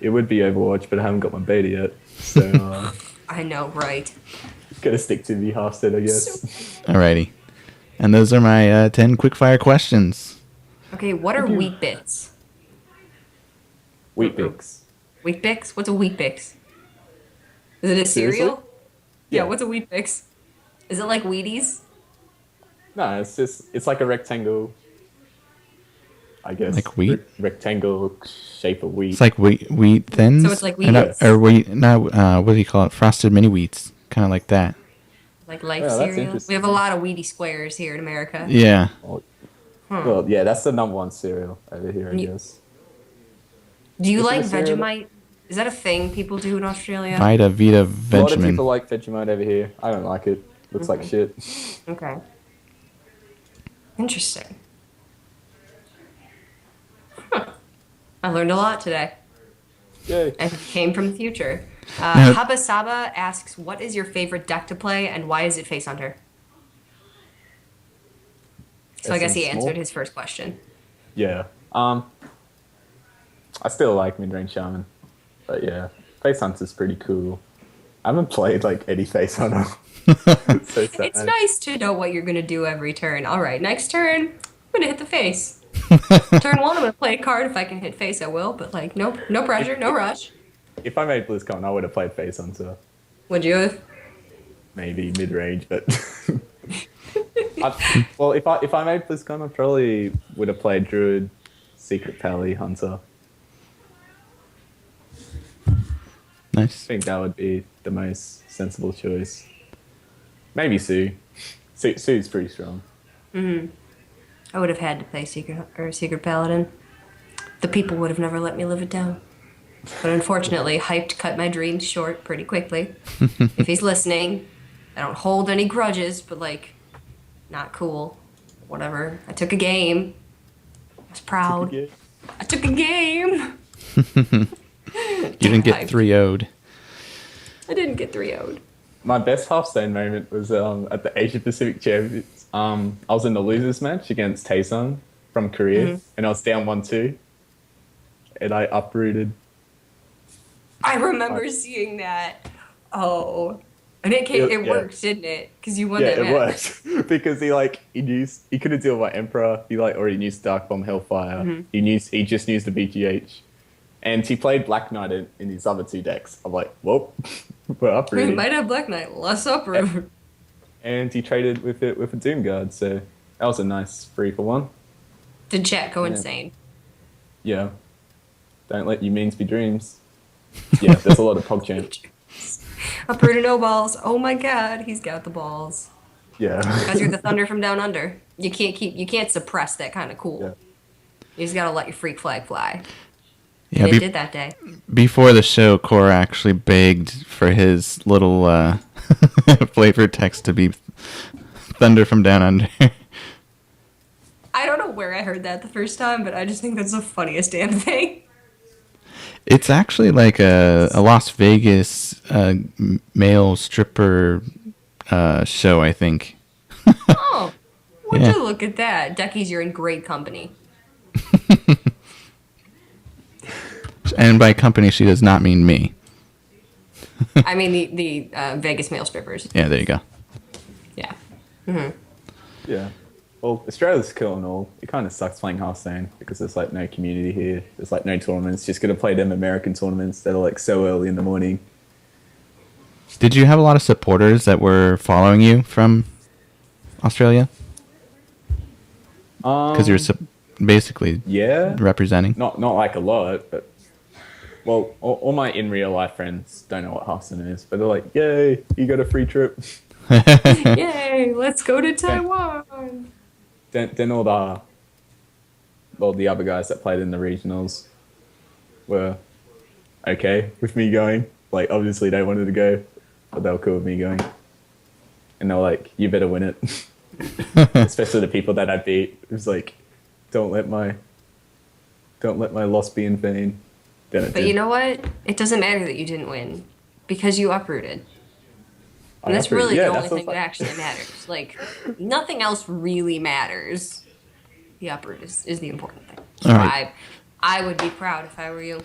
It would be Overwatch, but I haven't got my beta yet. So, I know, right? gotta stick to the Hearthstone, I guess. Alrighty. And those are my 10 quickfire questions. Okay, what are wheat bits? Wheat Bix. Wheat Bix? What's a Wheat Bix? Is it a Seriously? cereal? Yeah, Yeah. what's a Wheat Bix? Is it like Wheaties? No, it's like a rectangle, I guess. Like wheat? Rectangle shape of wheat. It's like wheat thins. So it's like Or not- Wheaties? Or wheat, no, what do you call it? Frosted mini wheats. Kind of like that. Like life Yeah, that's cereal? interesting. We have a lot of Wheatie squares here in America. Yeah. Well, yeah, that's the number one cereal over here, I You- guess. Do you Is it like a cereal? Vegemite? Is that a thing people do in Australia? Vita, Vita, A lot of Benjamin. people like Vegemite over here. I don't like it. Looks like shit. Okay. Interesting. Huh. I learned a lot today. Yay. And it came from the future. Now- Haba Saba asks, what is your favorite deck to play and why is it Face Hunter? So I guess he SM small? answered his first question. Yeah. I still like mid-range shaman, but yeah, face hunter's pretty cool. I haven't played like any face hunter. It's so sad. It's nice to know what you're going to do every turn. All right, next turn, I'm going to hit the face. Turn one, I'm going to play a card. If I can hit face, I will. But like, no pressure, no rush. If I made BlizzCon, I would have played face hunter. Would you have? Maybe mid-range, but well, if I made BlizzCon, I probably would have played druid, secret pally, hunter. I Nice. think that would be the most sensible choice. Maybe Sue. Sue's pretty strong. I would have had to play Secret Paladin. The people would have never let me live it down. But unfortunately, Hyped cut my dreams short pretty quickly. If he's listening, I don't hold any grudges, but like, not cool. Whatever. I took a game. I was proud. Yeah. I took a game. You didn't get Hyped. 3-0'd. I didn't get 3-0'd. My best Hearthstone moment was at the Asia Pacific Champions. I was in the losers match against Taesung from Korea, and I was down 1-2, and I uprooted. I remember seeing that. Oh. And it Yeah. worked, didn't it? Because you won Yeah, that it match. worked because he couldn't deal with my Emperor. He already used Dark Bomb Hellfire. He just used the BGH, and he played Black Knight in his other two decks. I'm like, well, we're We uprooted. might have Black Knight. Less uproot. And he traded with it with a Doom Guard, so that was a nice 3-for-1. Did chat go Yeah. insane? Yeah. Don't let your means be dreams. Yeah, there's a lot of PogChamp. Uprooted no balls. Oh my god, he's got the balls. Yeah. Because you're the thunder from down under. You can't suppress that kind of cool. Yeah. You just gotta let your freak flag fly. Yeah, And it did that day. before the show, Cora actually begged for his little flavor text to be Thunder from Down Under. I don't know where I heard that the first time, but I just think that's the funniest damn thing. It's actually like a Las Vegas male stripper show, I think. Oh, would Yeah. you look at that? Duckies, you're in great company. And by company, she does not mean me. I mean the Vegas male strippers. Yeah, there you go. Yeah. Yeah. Well, Australia's cool and all. It kind of sucks playing Hearthstone because there's like no community here. There's like no tournaments. Just gonna play them American tournaments that are like so early in the morning. Did you have a lot of supporters that were following you from Australia? Because you're basically Yeah. representing. Not like a lot, but well, all my in real life friends don't know what Hearthstone is, but they're like, "Yay, you got a free trip." Yay! Let's go to Taiwan. Then all the other guys that played in the regionals were okay with me going. Like, obviously they wanted to go, but they were cool with me going. And they were like, "You better win it." Especially the people that I beat. It was like, don't let my loss be in vain. Then it But did. you know what? It doesn't matter that you didn't win because you uprooted. And that's uproot. really Yeah, the only that's thing that what's actually matters. Like, nothing else really matters. The uproot is the important thing. So All right. I would be proud if I were you.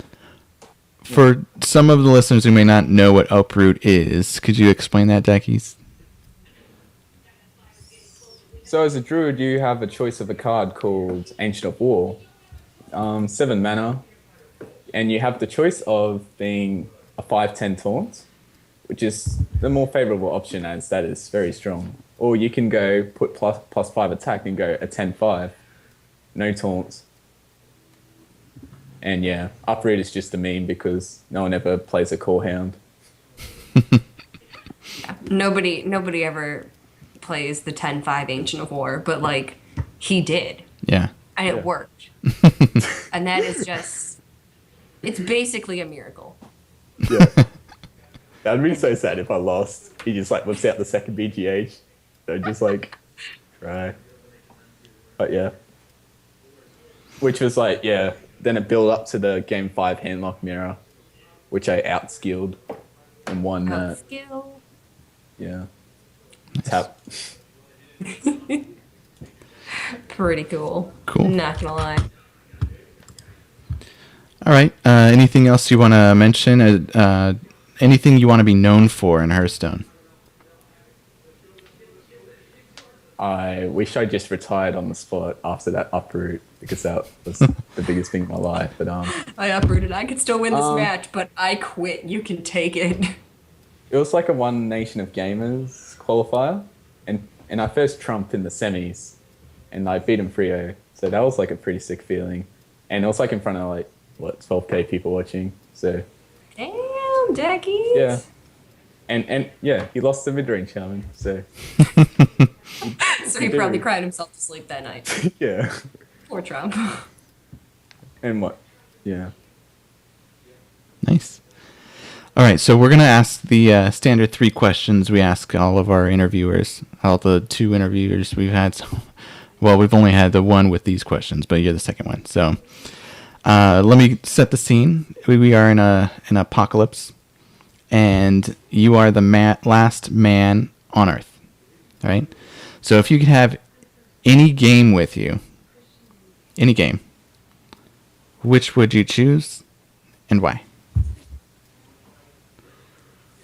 For some of the listeners who may not know what uproot is, could you explain that, Deckies? So as a druid, you have a choice of a card called Ancient of War, 7 mana, and you have the choice of being a 5/10 taunt, which is the more favorable option as that is very strong. Or you can go put +5 attack and go a 10/5, no taunts. And yeah, uproot is just a meme because no one ever plays a core hound. Nobody ever plays the 10/5 Ancient of War, but like he did, Yeah. and it Yeah. worked. And that is just, it's basically a miracle. Yeah. That'd be so sad if I lost. He just like whips out the second BGH. So just like try. But yeah. Which was like, yeah. Then it built up to the game 5 handlock mirror, which I outskilled and won that. Skill. Yeah. Tap. Pretty cool. Cool. Not gonna lie. All right. Anything else you want to mention? Anything you want to be known for in Hearthstone? I wish I just retired on the spot after that uproot because that was the biggest thing in my life. But I uprooted. I could still win this Um, match, but I quit. You can take it. it was like a One Nation of Gamers qualifier, and I first trumped in the semis, and I beat him 3-0. So that was like a pretty sick feeling, and it was like in front of like 12K people watching. So Damn, Jackie. yeah, and yeah, he lost the mid range challenge. So So he probably cried himself to sleep that night. yeah, Poor Trump. and what? Yeah. Nice. All right, so we're going to ask the standard 3 questions we ask all of our interviewers, all the 2 interviewers we've had. So, well, we've only had the one with these questions, but you're the second one. So let me set the scene. We are in an apocalypse, and you are the last man on Earth, all right? So if you could have any game with you, any game, which would you choose and why?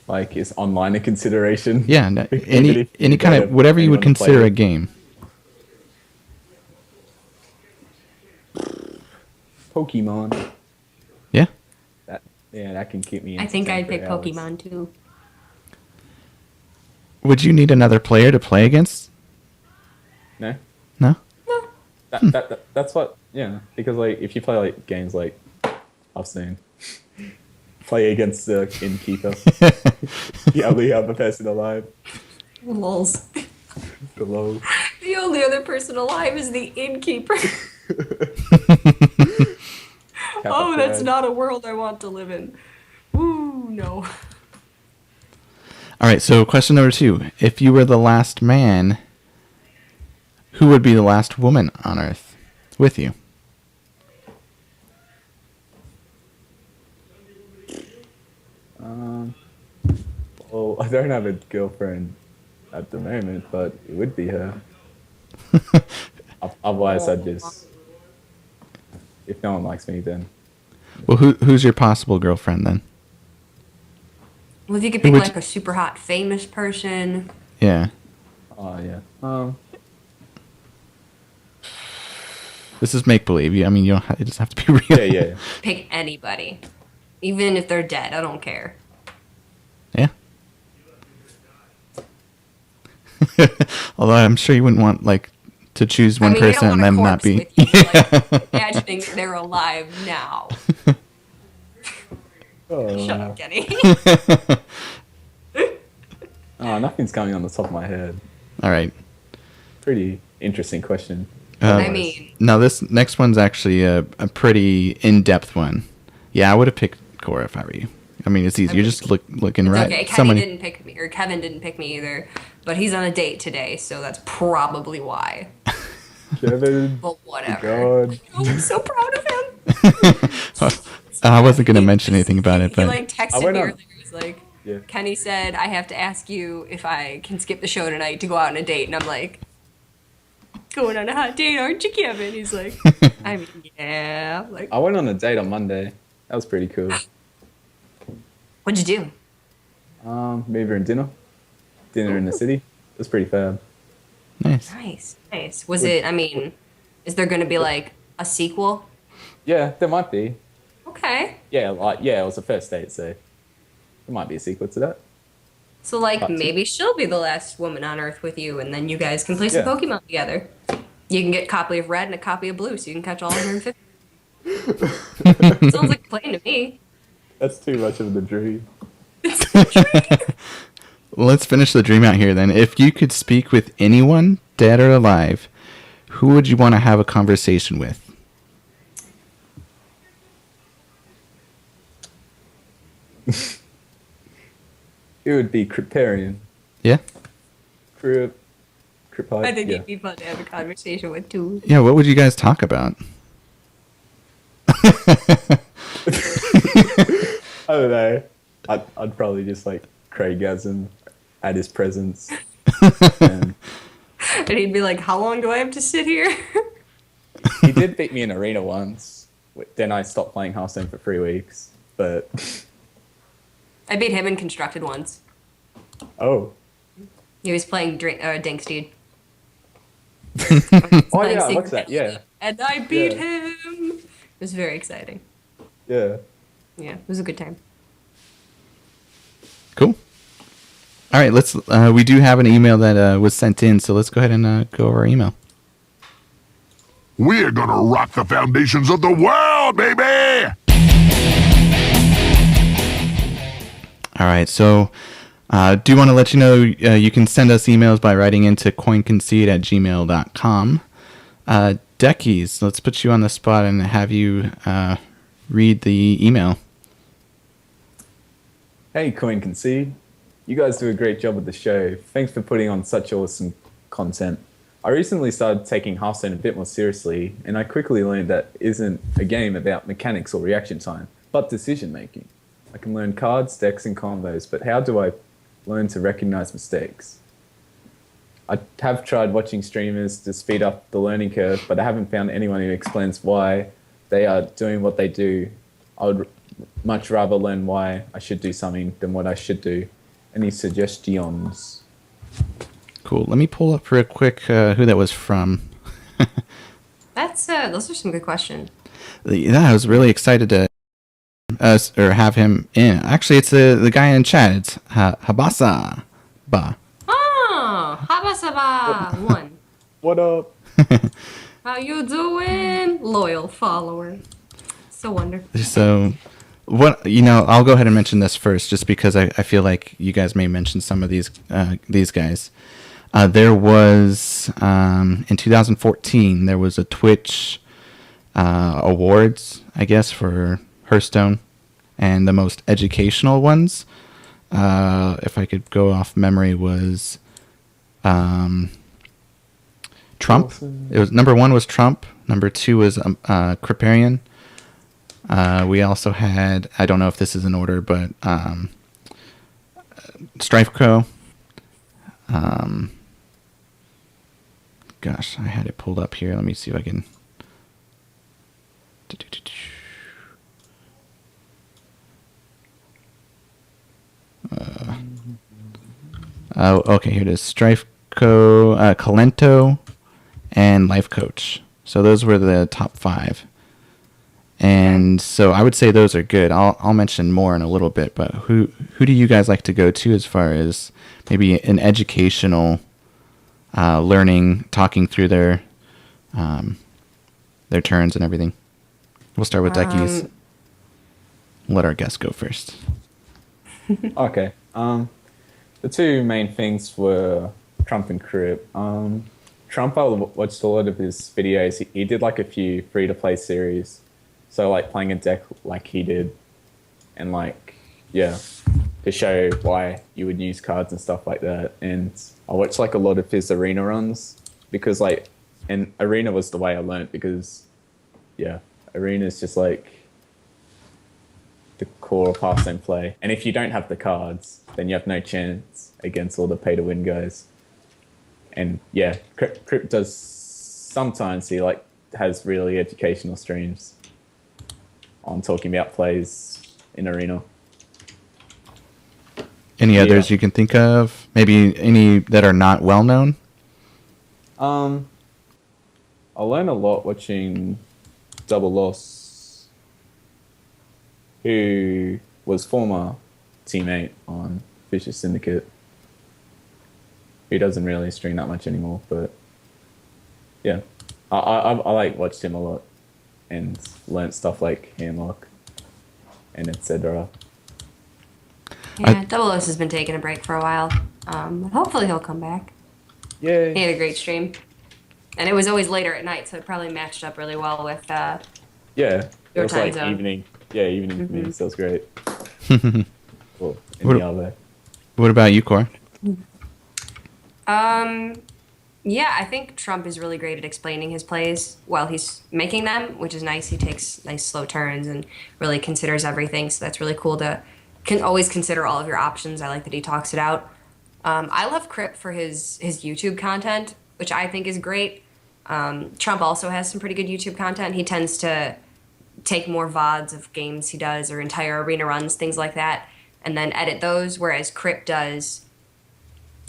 Like, is online a consideration? Yeah, no, Even any if any you kind don't of have whatever you would anyone to play consider a with. game. Pokemon. Yeah. That can keep me. I think I'd entertained pick for hours. Pokemon too. Would you need another player to play against? No. No. That's what. Yeah, because like if you play like games like I've seen, play against the innkeeper, the only other person alive. Lols. Hello. The only other person alive is the innkeeper. Oh, that's not a world I want to live in. Ooh, no. All right. So question number 2: if you were the last man, who would be the last woman on Earth with you? Well, I don't have a girlfriend at the moment, but it would be her. Otherwise, I'd just. If no one likes me, then Well, who's your possible girlfriend then? Well, if you could Who pick would like a super hot famous person. Yeah. oh yeah. This is make believe. I mean, you just have to be real. Yeah. Pick anybody. Even if they're dead, I don't care. Yeah. Although I'm sure you wouldn't want like to choose one I mean, you person don't and want them a not corpse be. with you, like, imagining they're alive now. Shut up, Kenny. Nothing's coming on the top of my head. All right. Pretty interesting question. I mean, Now this next one's actually a pretty in-depth one. Yeah, I would have picked Cora if I were you. I mean, it's easy. You're just looking it's right. okay. Kenny Someone. didn't pick me, or Kevin didn't pick me either. But he's on a date today, so that's probably why. Kevin. But whatever. God. Oh, I'm so proud of him. I wasn't gonna mention anything about it, He but like texted went me on- earlier. He was like, Yeah. Kenny said, I have to ask you if I can skip the show tonight to go out on a date. And I'm like, going on a hot date, aren't you, Kevin? He's like, I mean, yeah. I'm like, I went on a date on Monday. That was pretty cool. what'd you do? Maybe in dinner. Dinner in the city. It was pretty fab. Nice. Nice, nice. Was it, I mean, is there going to be like a sequel? Yeah, there might be. Okay. Yeah, it was a first date, so there might be a sequel to that. So, like, Part two. maybe she'll be the last woman on Earth with you, and then you guys can play some Yeah. Pokemon together. You can get a copy of Red and a copy of Blue, so you can catch all 150. Sounds like a plan to me. That's too much of the dream. Let's finish the dream out here then. If you could speak with anyone, dead or alive, who would you want to have a conversation with? It would be Cryptarian. Yeah? Cryptide. I think yeah. it'd be fun to have a conversation with, too. Yeah, what would you guys talk about? I don't know. I'd probably just like Craigasm at his presence. And And he'd be like, how long do I have to sit here? he did beat me in arena once. Then I stopped playing Hearthstone for 3 weeks. But I beat him in Constructed once. oh, He was playing Dinksteed. oh yeah, I watched that. Yeah, And I beat Yeah. him. It was very exciting. yeah. Yeah, it was a good time. Cool. All right, let's. We do have an email that was sent in, so let's go ahead and go over our email. We're gonna rock the foundations of the world, baby! All right, so do want to let you know you can send us emails by writing into coinconcede@gmail.com. Deckies, let's put you on the spot and have you read the email. Hey, Coin Concede. You guys do a great job with the show. Thanks for putting on such awesome content. I recently started taking Hearthstone a bit more seriously, and I quickly learned that it isn't a game about mechanics or reaction time, but decision making. I can learn cards, decks, and combos, but how do I learn to recognize mistakes? I have tried watching streamers to speed up the learning curve, but I haven't found anyone who explains why they are doing what they do. I would much rather learn why I should do something than what I should do. Any suggestions? Cool. Let me pull up real quick who that was from. Those are some good questions. Yeah, I was really excited to have him in. Actually, it's the guy in chat. It's Habasa Ba. Oh, Habasaba one. What up? How you doing, loyal follower? So wonderful. So, I'll go ahead and mention this first, just because I feel like you guys may mention some of these guys. There was in 2014 there was a Twitch awards, I guess, for Hearthstone, and the most educational ones, if I could go off memory, was Trump. Awesome. It was number 1 was Trump. Number 2 was Kriparian. We also had, I don't know if this is in order, but Strifecrow. Gosh, I had it pulled up here. Let me see if I can. Oh, okay, here it is. Strifecrow, Calento, and Life Coach. So those were the top 5. And so I would say those are good. I'll mention more in a little bit, but who do you guys like to go to as far as maybe an educational learning, talking through their turns and everything? We'll start with Deckies. Let our guest go first. Okay. The two main things were Trump and Crip. Trump, I watched a lot of his videos. He did like a few free-to-play series. So like playing a deck like he did. And like, yeah, to show why you would use cards and stuff like that. And I watched like a lot of his arena runs because like, and arena was the way I learned because, yeah, arena is just like the core pastime play. And if you don't have the cards, then you have no chance against all the pay-to-win guys. And yeah, Crypt does sometimes, he like has really educational streams on talking about plays in Arena. Any others you can think of? Maybe any that are not well known? I learn a lot watching Double Loss, who was former teammate on Fisher Syndicate, who doesn't really stream that much anymore, but yeah, I like watched him a lot and learnt stuff like handlock and etc. Yeah, Double S has been taking a break for a while. Hopefully he'll come back. Yeah. He had a great stream. And it was always later at night, so it probably matched up really well with Yeah. your It was time like zone. evening. Yeah, evening for me, so it was great. Well, in What- the other. What about you, Cor? Yeah, I think Trump is really great at explaining his plays while he's making them, which is nice. He takes nice slow turns and really considers everything, so that's really cool to can always consider all of your options. I like that he talks it out. I love Crip for his YouTube content, which I think is great. Trump also has some pretty good YouTube content. He tends to take more VODs of games he does or entire arena runs, things like that, and then edit those, whereas Crip does,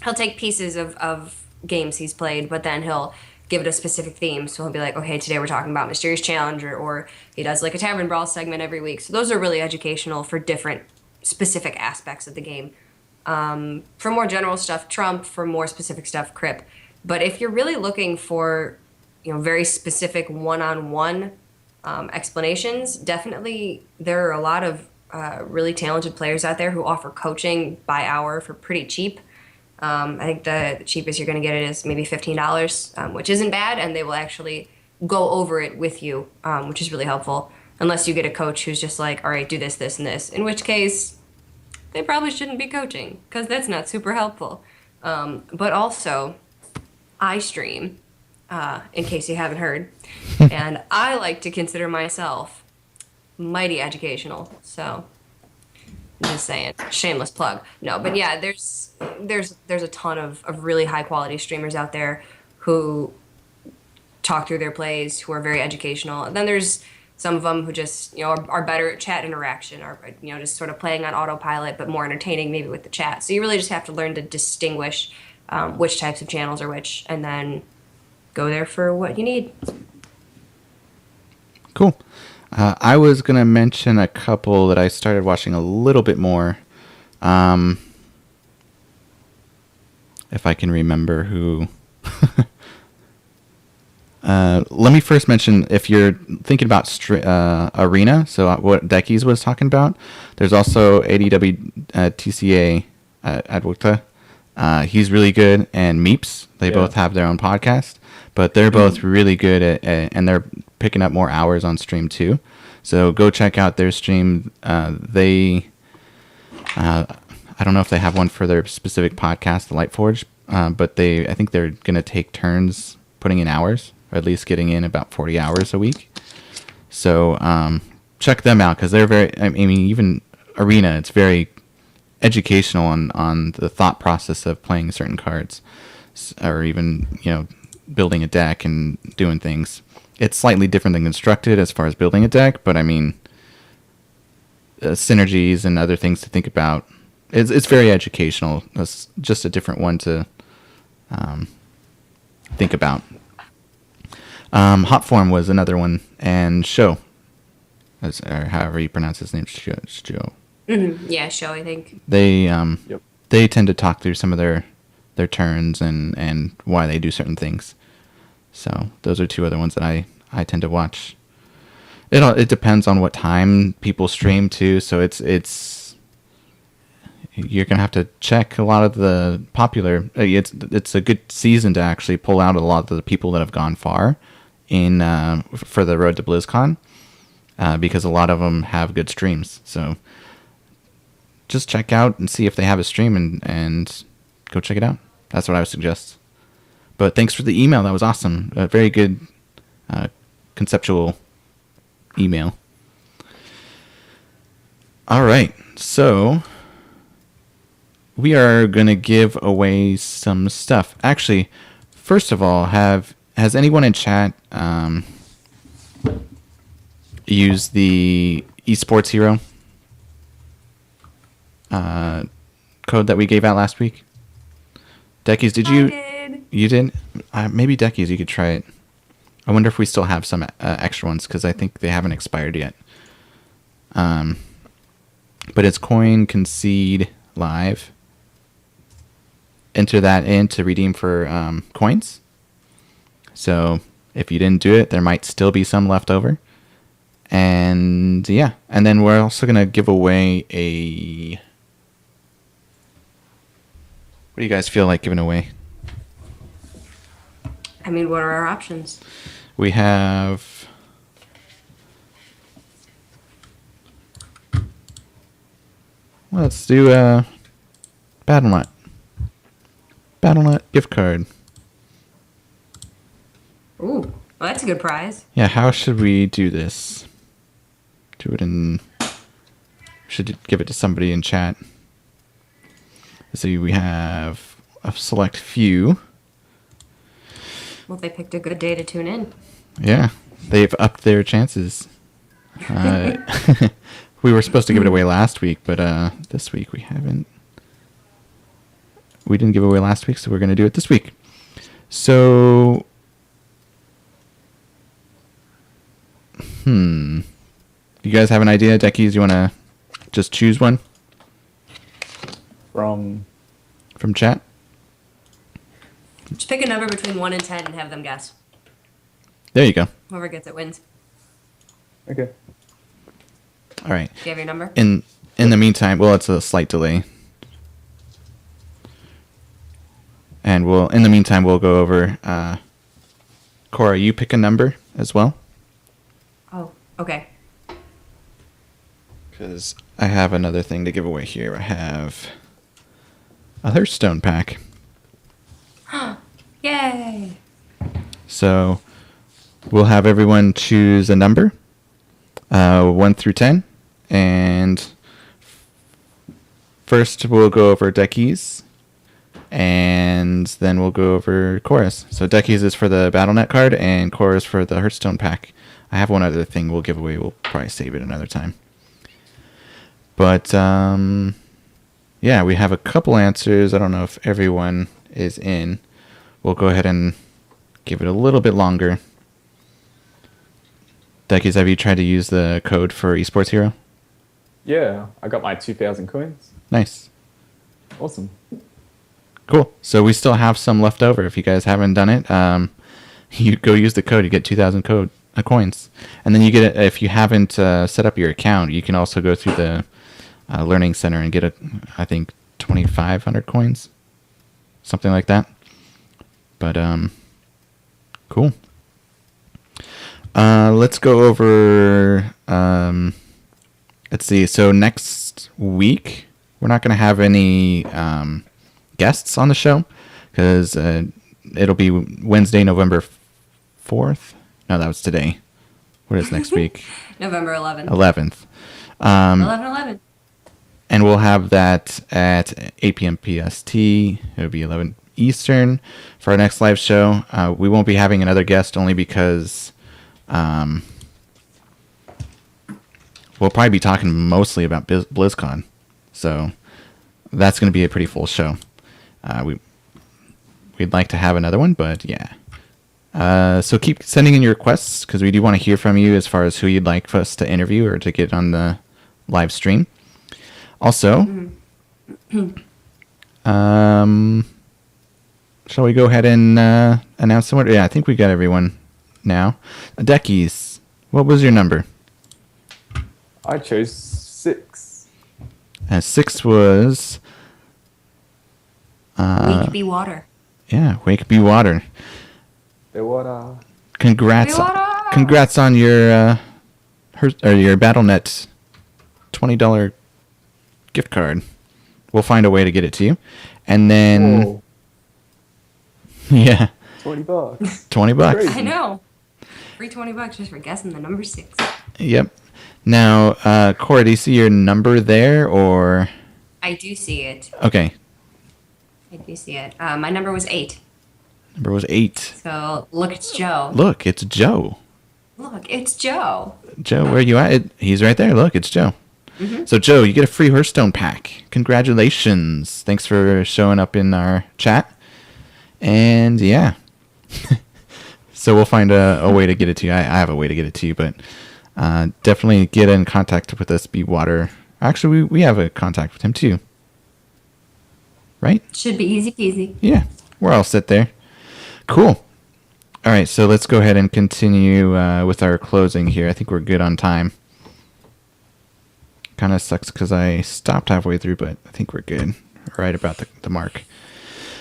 he'll take pieces of games he's played, but then he'll give it a specific theme. So he'll be like, okay, today we're talking about Mysterious Challenger, or he does like a Tavern Brawl segment every week. So those are really educational for different specific aspects of the game. For more general stuff, Trump. For more specific stuff, Crip. But if you're really looking for, very specific one-on-one explanations, definitely there are a lot of really talented players out there who offer coaching by hour for pretty cheap. I think the cheapest you're going to get it is maybe $15, which isn't bad, and they will actually go over it with you, which is really helpful. Unless you get a coach who's just like, all right, do this, this, and this, in which case they probably shouldn't be coaching because that's not super helpful. But also, I stream, in case you haven't heard, and I like to consider myself mighty educational. So, I'm just saying, shameless plug. No, but yeah, there's a ton of really high quality streamers out there who talk through their plays, who are very educational. And then there's some of them who just are better at chat interaction, or just sort of playing on autopilot, but more entertaining maybe with the chat. So you really just have to learn to distinguish which types of channels are which, and then go there for what you need. Cool. I was going to mention a couple that I started watching a little bit more. If I can remember who. Let me first mention, if you're thinking about Arena, so what Deckies was talking about, there's also ADW TCA Adwokta. He's really good, and Meeps. They both have their own podcast, but they're both really good at, and they're picking up more hours on stream too. So go check out their stream. I don't know if they have one for their specific podcast, the Lightforge, but I think they're gonna take turns putting in hours, or at least getting in about 40 hours a week. So check them out, because they're very. I mean, even Arena, it's very educational on the thought process of playing certain cards, or even building a deck and doing things. It's slightly different than Constructed as far as building a deck, but I mean, synergies and other things to think about. It's very educational. It's just a different one to think about. Hotform was another one, and Show, or however you pronounce his name, Show. Mm-hmm. Yeah, Show, I think. They they tend to talk through some of their turns and why they do certain things. So those are two other ones that I tend to watch. It depends on what time people stream too. So it's you're gonna have to check a lot of the popular. It's a good season to actually pull out a lot of the people that have gone far in for the road to BlizzCon, because a lot of them have good streams. So just check out and see if they have a stream and go check it out. That's what I would suggest. But thanks for the email. That was awesome. A very good conceptual email. All right. So we are going to give away some stuff. Actually, first of all, has anyone in chat used the Esports Hero code that we gave out last week? Deckies, did you? I did. You did? Maybe Deckies, you could try it. I wonder if we still have some extra ones because I think they haven't expired yet. But it's Concede live. Enter that in to redeem for coins. So if you didn't do it, there might still be some left over. And yeah, and then we're also gonna give away a. What do you guys feel like giving away? I mean, what are our options? We have. Let's do a BattleNet. BattleNet gift card. Ooh, well, that's a good prize. Yeah, how should we do this? Do it in. Should give it to somebody in chat. Let's see, we have a select few. Well, they picked a good day to tune in. Yeah, they've upped their chances. We were supposed to give it away last week, but this week we haven't. We didn't give it away last week, so we're going to do it this week. So, you guys have an idea, Deckies? You want to just choose one From chat? Just pick a number between 1 and 10 and have them guess. There you go. Whoever gets it wins. okay. All right. Do you have your number? In the meantime, well, it's a slight delay. And in the meantime, we'll go over. Cora, you pick a number as well, Oh, okay. because I have another thing to give away here. I have a Hearthstone pack. Yay! So we'll have everyone choose a number, 1 through 10, and first we'll go over Deckies, and then we'll go over Chorus. So Deckies is for the BattleNet card, and Chorus for the Hearthstone pack. I have one other thing we'll give away. We'll probably save it another time. But yeah, we have a couple answers. I don't know if everyone is in. We'll go ahead and give it a little bit longer. Deckies, have you tried to use the code for Esports Hero? Yeah, I got my 2,000 coins. Nice. Awesome. Cool. So we still have some left over. If you guys haven't done it, you go use the code. You get 2,000 coins. And then you get it, if you haven't set up your account, you can also go through the Learning Center and get, I think, 2,500 coins. Something like that. But, cool. Let's go over, let's see. So next week, we're not going to have any guests on the show because it'll be Wednesday, November 4th. No, that was today. What is next week? November 11th. 11th. 11/11. And we'll have that at 8 p.m. PST. It'll be 11 Eastern for our next live show. We won't be having another guest only because we'll probably be talking mostly about BlizzCon. So that's going to be a pretty full show. We'd like to have another one, but yeah. So keep sending in your requests because we do want to hear from you as far as who you'd like for us to interview or to get on the live stream. Also, shall we go ahead and announce someone? Yeah, I think we got everyone now. Deckies, what was your number? I chose 6. 6 was... Wake be water. Yeah, Wake Be Water. The water. Congrats! Be water! Congrats on your your BattleNet $20 gift card. We'll find a way to get it to you, and then Whoa, yeah, $20. $20. Crazy. I know. free $20 just for guessing the number 6. Yep. Now, Cora, do you see your number there, or? I do see it. Okay. I do see it. My number was 8. Number was 8. So look, it's Joe. Look, it's Joe. Look, it's Joe. Joe, where are you at? He's right there. Look, it's Joe. Mm-hmm. So, Joe, you get a free Hearthstone pack. Congratulations. Thanks for showing up in our chat. And, yeah. So we'll find a way to get it to you. I have a way to get it to you, but definitely get in contact with us, Bewater. Actually, we have a contact with him, too. Right? Should be easy peasy. Yeah, we're all set there. Cool. All right, so let's go ahead and continue with our closing here. I think we're good on time. Kind of sucks because I stopped halfway through, but I think we're good. Right about the mark.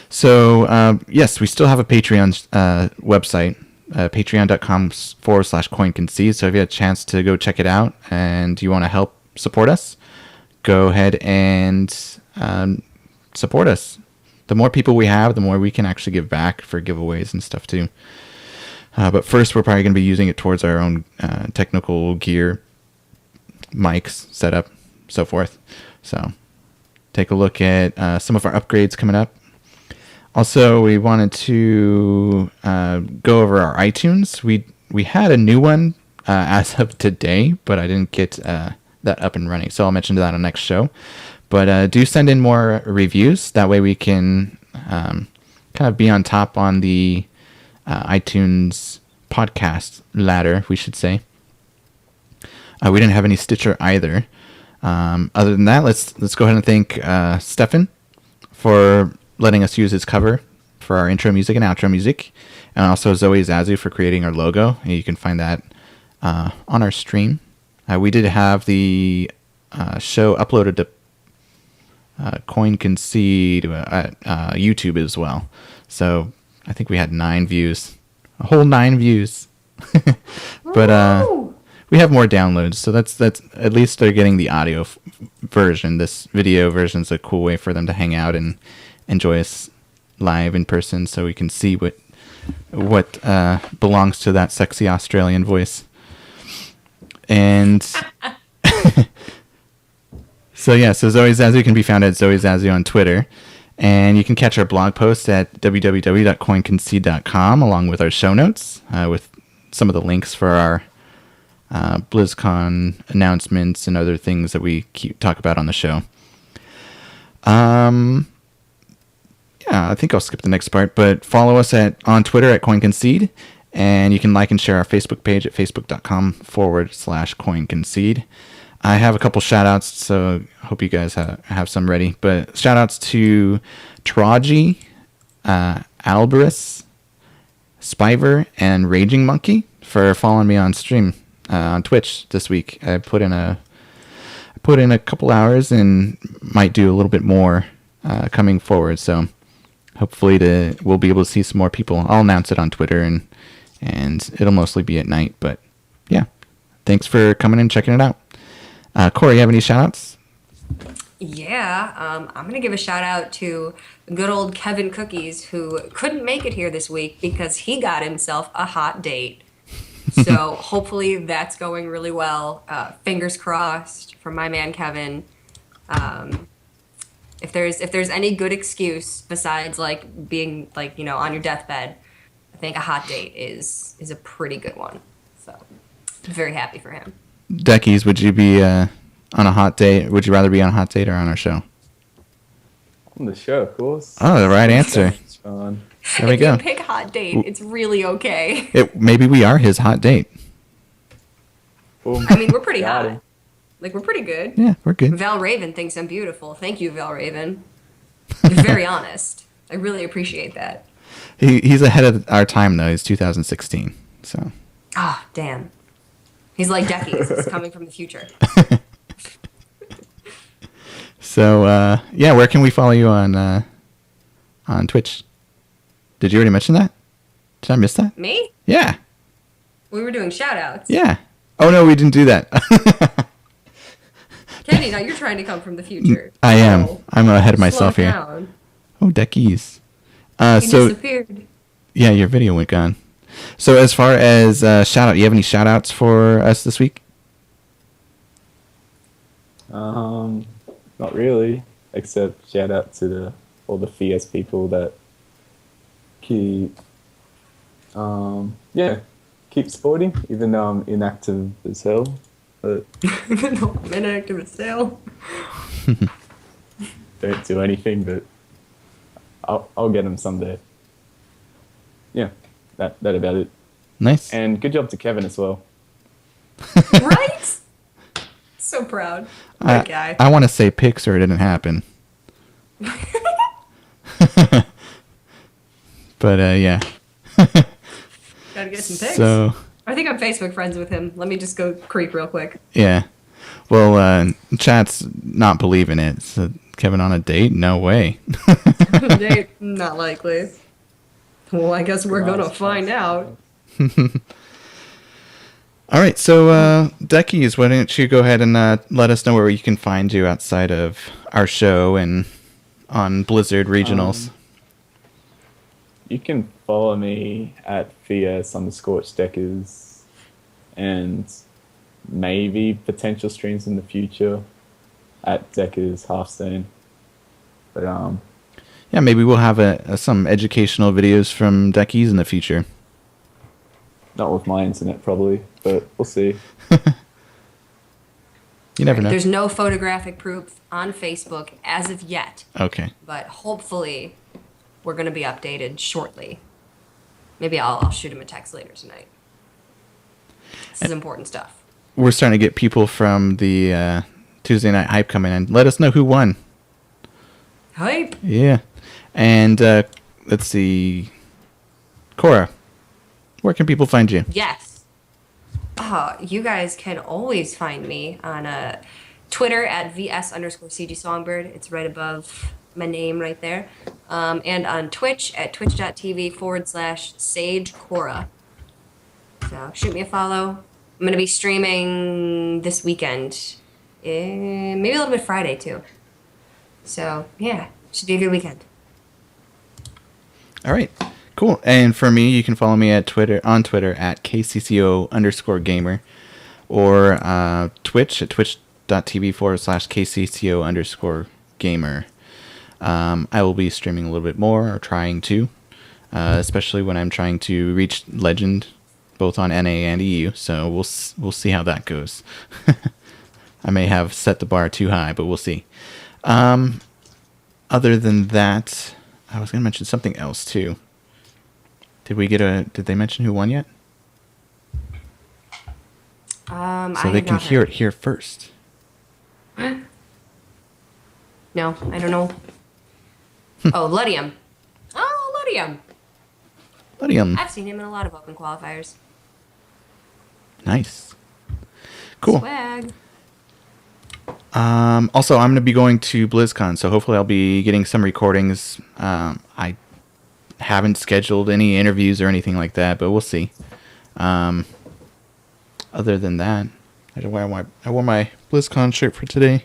So, yes, we still have a Patreon website, patreon.com/CoinConcede. So if you had a chance to go check it out and you want to help support us, go ahead and support us. The more people we have, the more we can actually give back for giveaways and stuff too. But first, we're probably going to be using it towards our own technical gear, mics, setup, so forth. So take a look at some of our upgrades coming up. Also, we wanted to go over our iTunes. We had a new one as of today, but I didn't get that up and running. So I'll mention that on next show. But do send in more reviews. That way we can kind of be on top on the iTunes podcast ladder, we should say. We didn't have any Stitcher either. Other than that, let's go ahead and thank Stefan for letting us use his cover for our intro music and outro music, and also Zoe Zazu for creating our logo. And you can find that on our stream. We did have the show uploaded to Coin Concede at YouTube as well. So I think we had 9 views, a whole 9 views. But we have more downloads, so that's at least they're getting the audio version. This video version is a cool way for them to hang out and enjoy us live in person, so we can see what belongs to that sexy Australian voice. And so Zoe Zazu can be found at Zoe Zazu on Twitter, and you can catch our blog post at www.coinconcede.com along with our show notes with some of the links for our BlizzCon announcements and other things that we talk about on the show. I think I'll skip the next part, but follow us on Twitter at CoinConcede, and you can like and share our Facebook page at facebook.com/CoinConcede. I have a couple shout-outs, so hope you guys have some ready. But shout-outs to Taraji, Alberus, Spiver, and Raging Monkey for following me on stream on Twitch this week. I put in a couple hours and might do a little bit more coming forward. So hopefully we'll be able to see some more people. I'll announce it on Twitter and it'll mostly be at night. But yeah, thanks for coming and checking it out. Corey, you have any shout-outs? Yeah, I'm going to give a shout out to good old Kevin Cookies, who couldn't make it here this week because he got himself a hot date. So hopefully that's going really well. Fingers crossed for my man Kevin. If there's any good excuse besides like being like, on your deathbed, I think a hot date is a pretty good one. So I'm very happy for him. Deckies, would you be on a hot date? Would you rather be on a hot date or on our show? On the show, of course. Oh, the right answer. Fun. There we if go. you pick hot date, it's really okay. Maybe we are his hot date. Boom. I mean, we're pretty Got hot. it. Like, we're pretty good. Yeah, we're good. Val Raven thinks I'm beautiful. Thank you, Val Raven. You're very honest. I really appreciate that. He's ahead of our time, though. He's 2016. So. Ah, damn. He's like Deckies. He's coming from the future. So, yeah, where can we follow you on Twitch? Did you already mention that? Did I miss that? Me? Yeah. We were doing shout-outs. Yeah. Oh, no, we didn't do that. Kenny, now you're trying to come from the future. I am. Oh, I'm ahead of myself slow here. down. Oh, Deckies. You So, disappeared. yeah, your video went gone. So as far as shout out, you have any shout outs for us this week? Not really, except shout out to all the fierce people that keep, keep sporting, even though I'm inactive as hell. But I'm inactive as hell. don't do anything, but I'll get them someday. Yeah, that about it. Nice. And good job to Kevin as well. Right? So proud. That guy. I want to say pics or it didn't happen. But yeah. Gotta get some pics. So I think I'm Facebook friends with him. Let me just go creep real quick. yeah. Well, chat's not believing it. So Kevin on a date? No way. Date? Not likely. Well, I guess we're gonna find out. All right, so Deckies, why don't you go ahead and let us know where you can find you outside of our show and on Blizzard Regionals. You can follow me at @Deckers and maybe potential streams in the future at Deckers Hearthstone. But Yeah, maybe we'll have some educational videos from Deckies in the future. not with my internet probably, but we'll see. You never know. There's no photographic proof on Facebook as of yet, Okay. but hopefully we're gonna be updated shortly. Maybe I'll shoot him a text later tonight. This is important stuff. We're starting to get people from the Tuesday Night Hype coming in. Let us know who won. Hype. Yeah. And let's see. Cora, where can people find you? Yes. You guys can always find me on Twitter at @VS_CG Songbird. It's right above my name right there. And on Twitch at twitch.tv/Sage Cora. So shoot me a follow. I'm going to be streaming this weekend. Maybe a little bit Friday too. So yeah, should be a good weekend. All right. Cool. And for me, you can follow me at Twitter at KCCO_gamer or Twitch at twitch.tv/KCCO_gamer. I will be streaming a little bit more, or trying to, especially when I'm trying to reach Legend, both on NA and EU. So we'll see how that goes. I may have set the bar too high, but we'll see. Other than that, I was going to mention something else too. Did they mention who won yet? So they can hear it here first. No, I don't know. Oh, Ludium. Oh, Ludium. Ludium. I've seen him in a lot of open qualifiers. Nice. Cool. Swag. Also, I'm going to be going to BlizzCon, so hopefully I'll be getting some recordings. I haven't scheduled any interviews or anything like that, but we'll see. Other than that, I wore my BlizzCon shirt for today.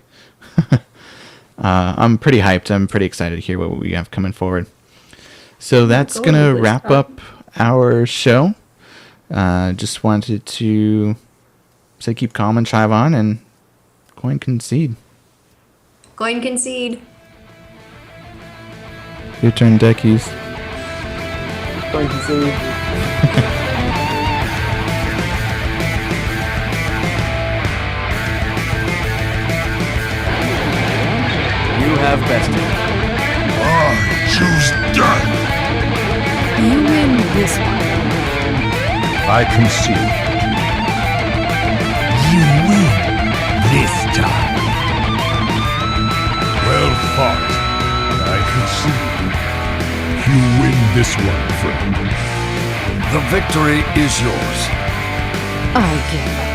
I'm pretty hyped. I'm pretty excited to hear what we have coming forward. So that's going to wrap up our show. Just wanted to say keep calm and chive on and go and concede. Go and concede. Your turn, Deckies. Going to see. You have bested. I choose death. You win this one. I concede. You win this time. Well fought. I concede. You win this one, friend. The victory is yours. I give up.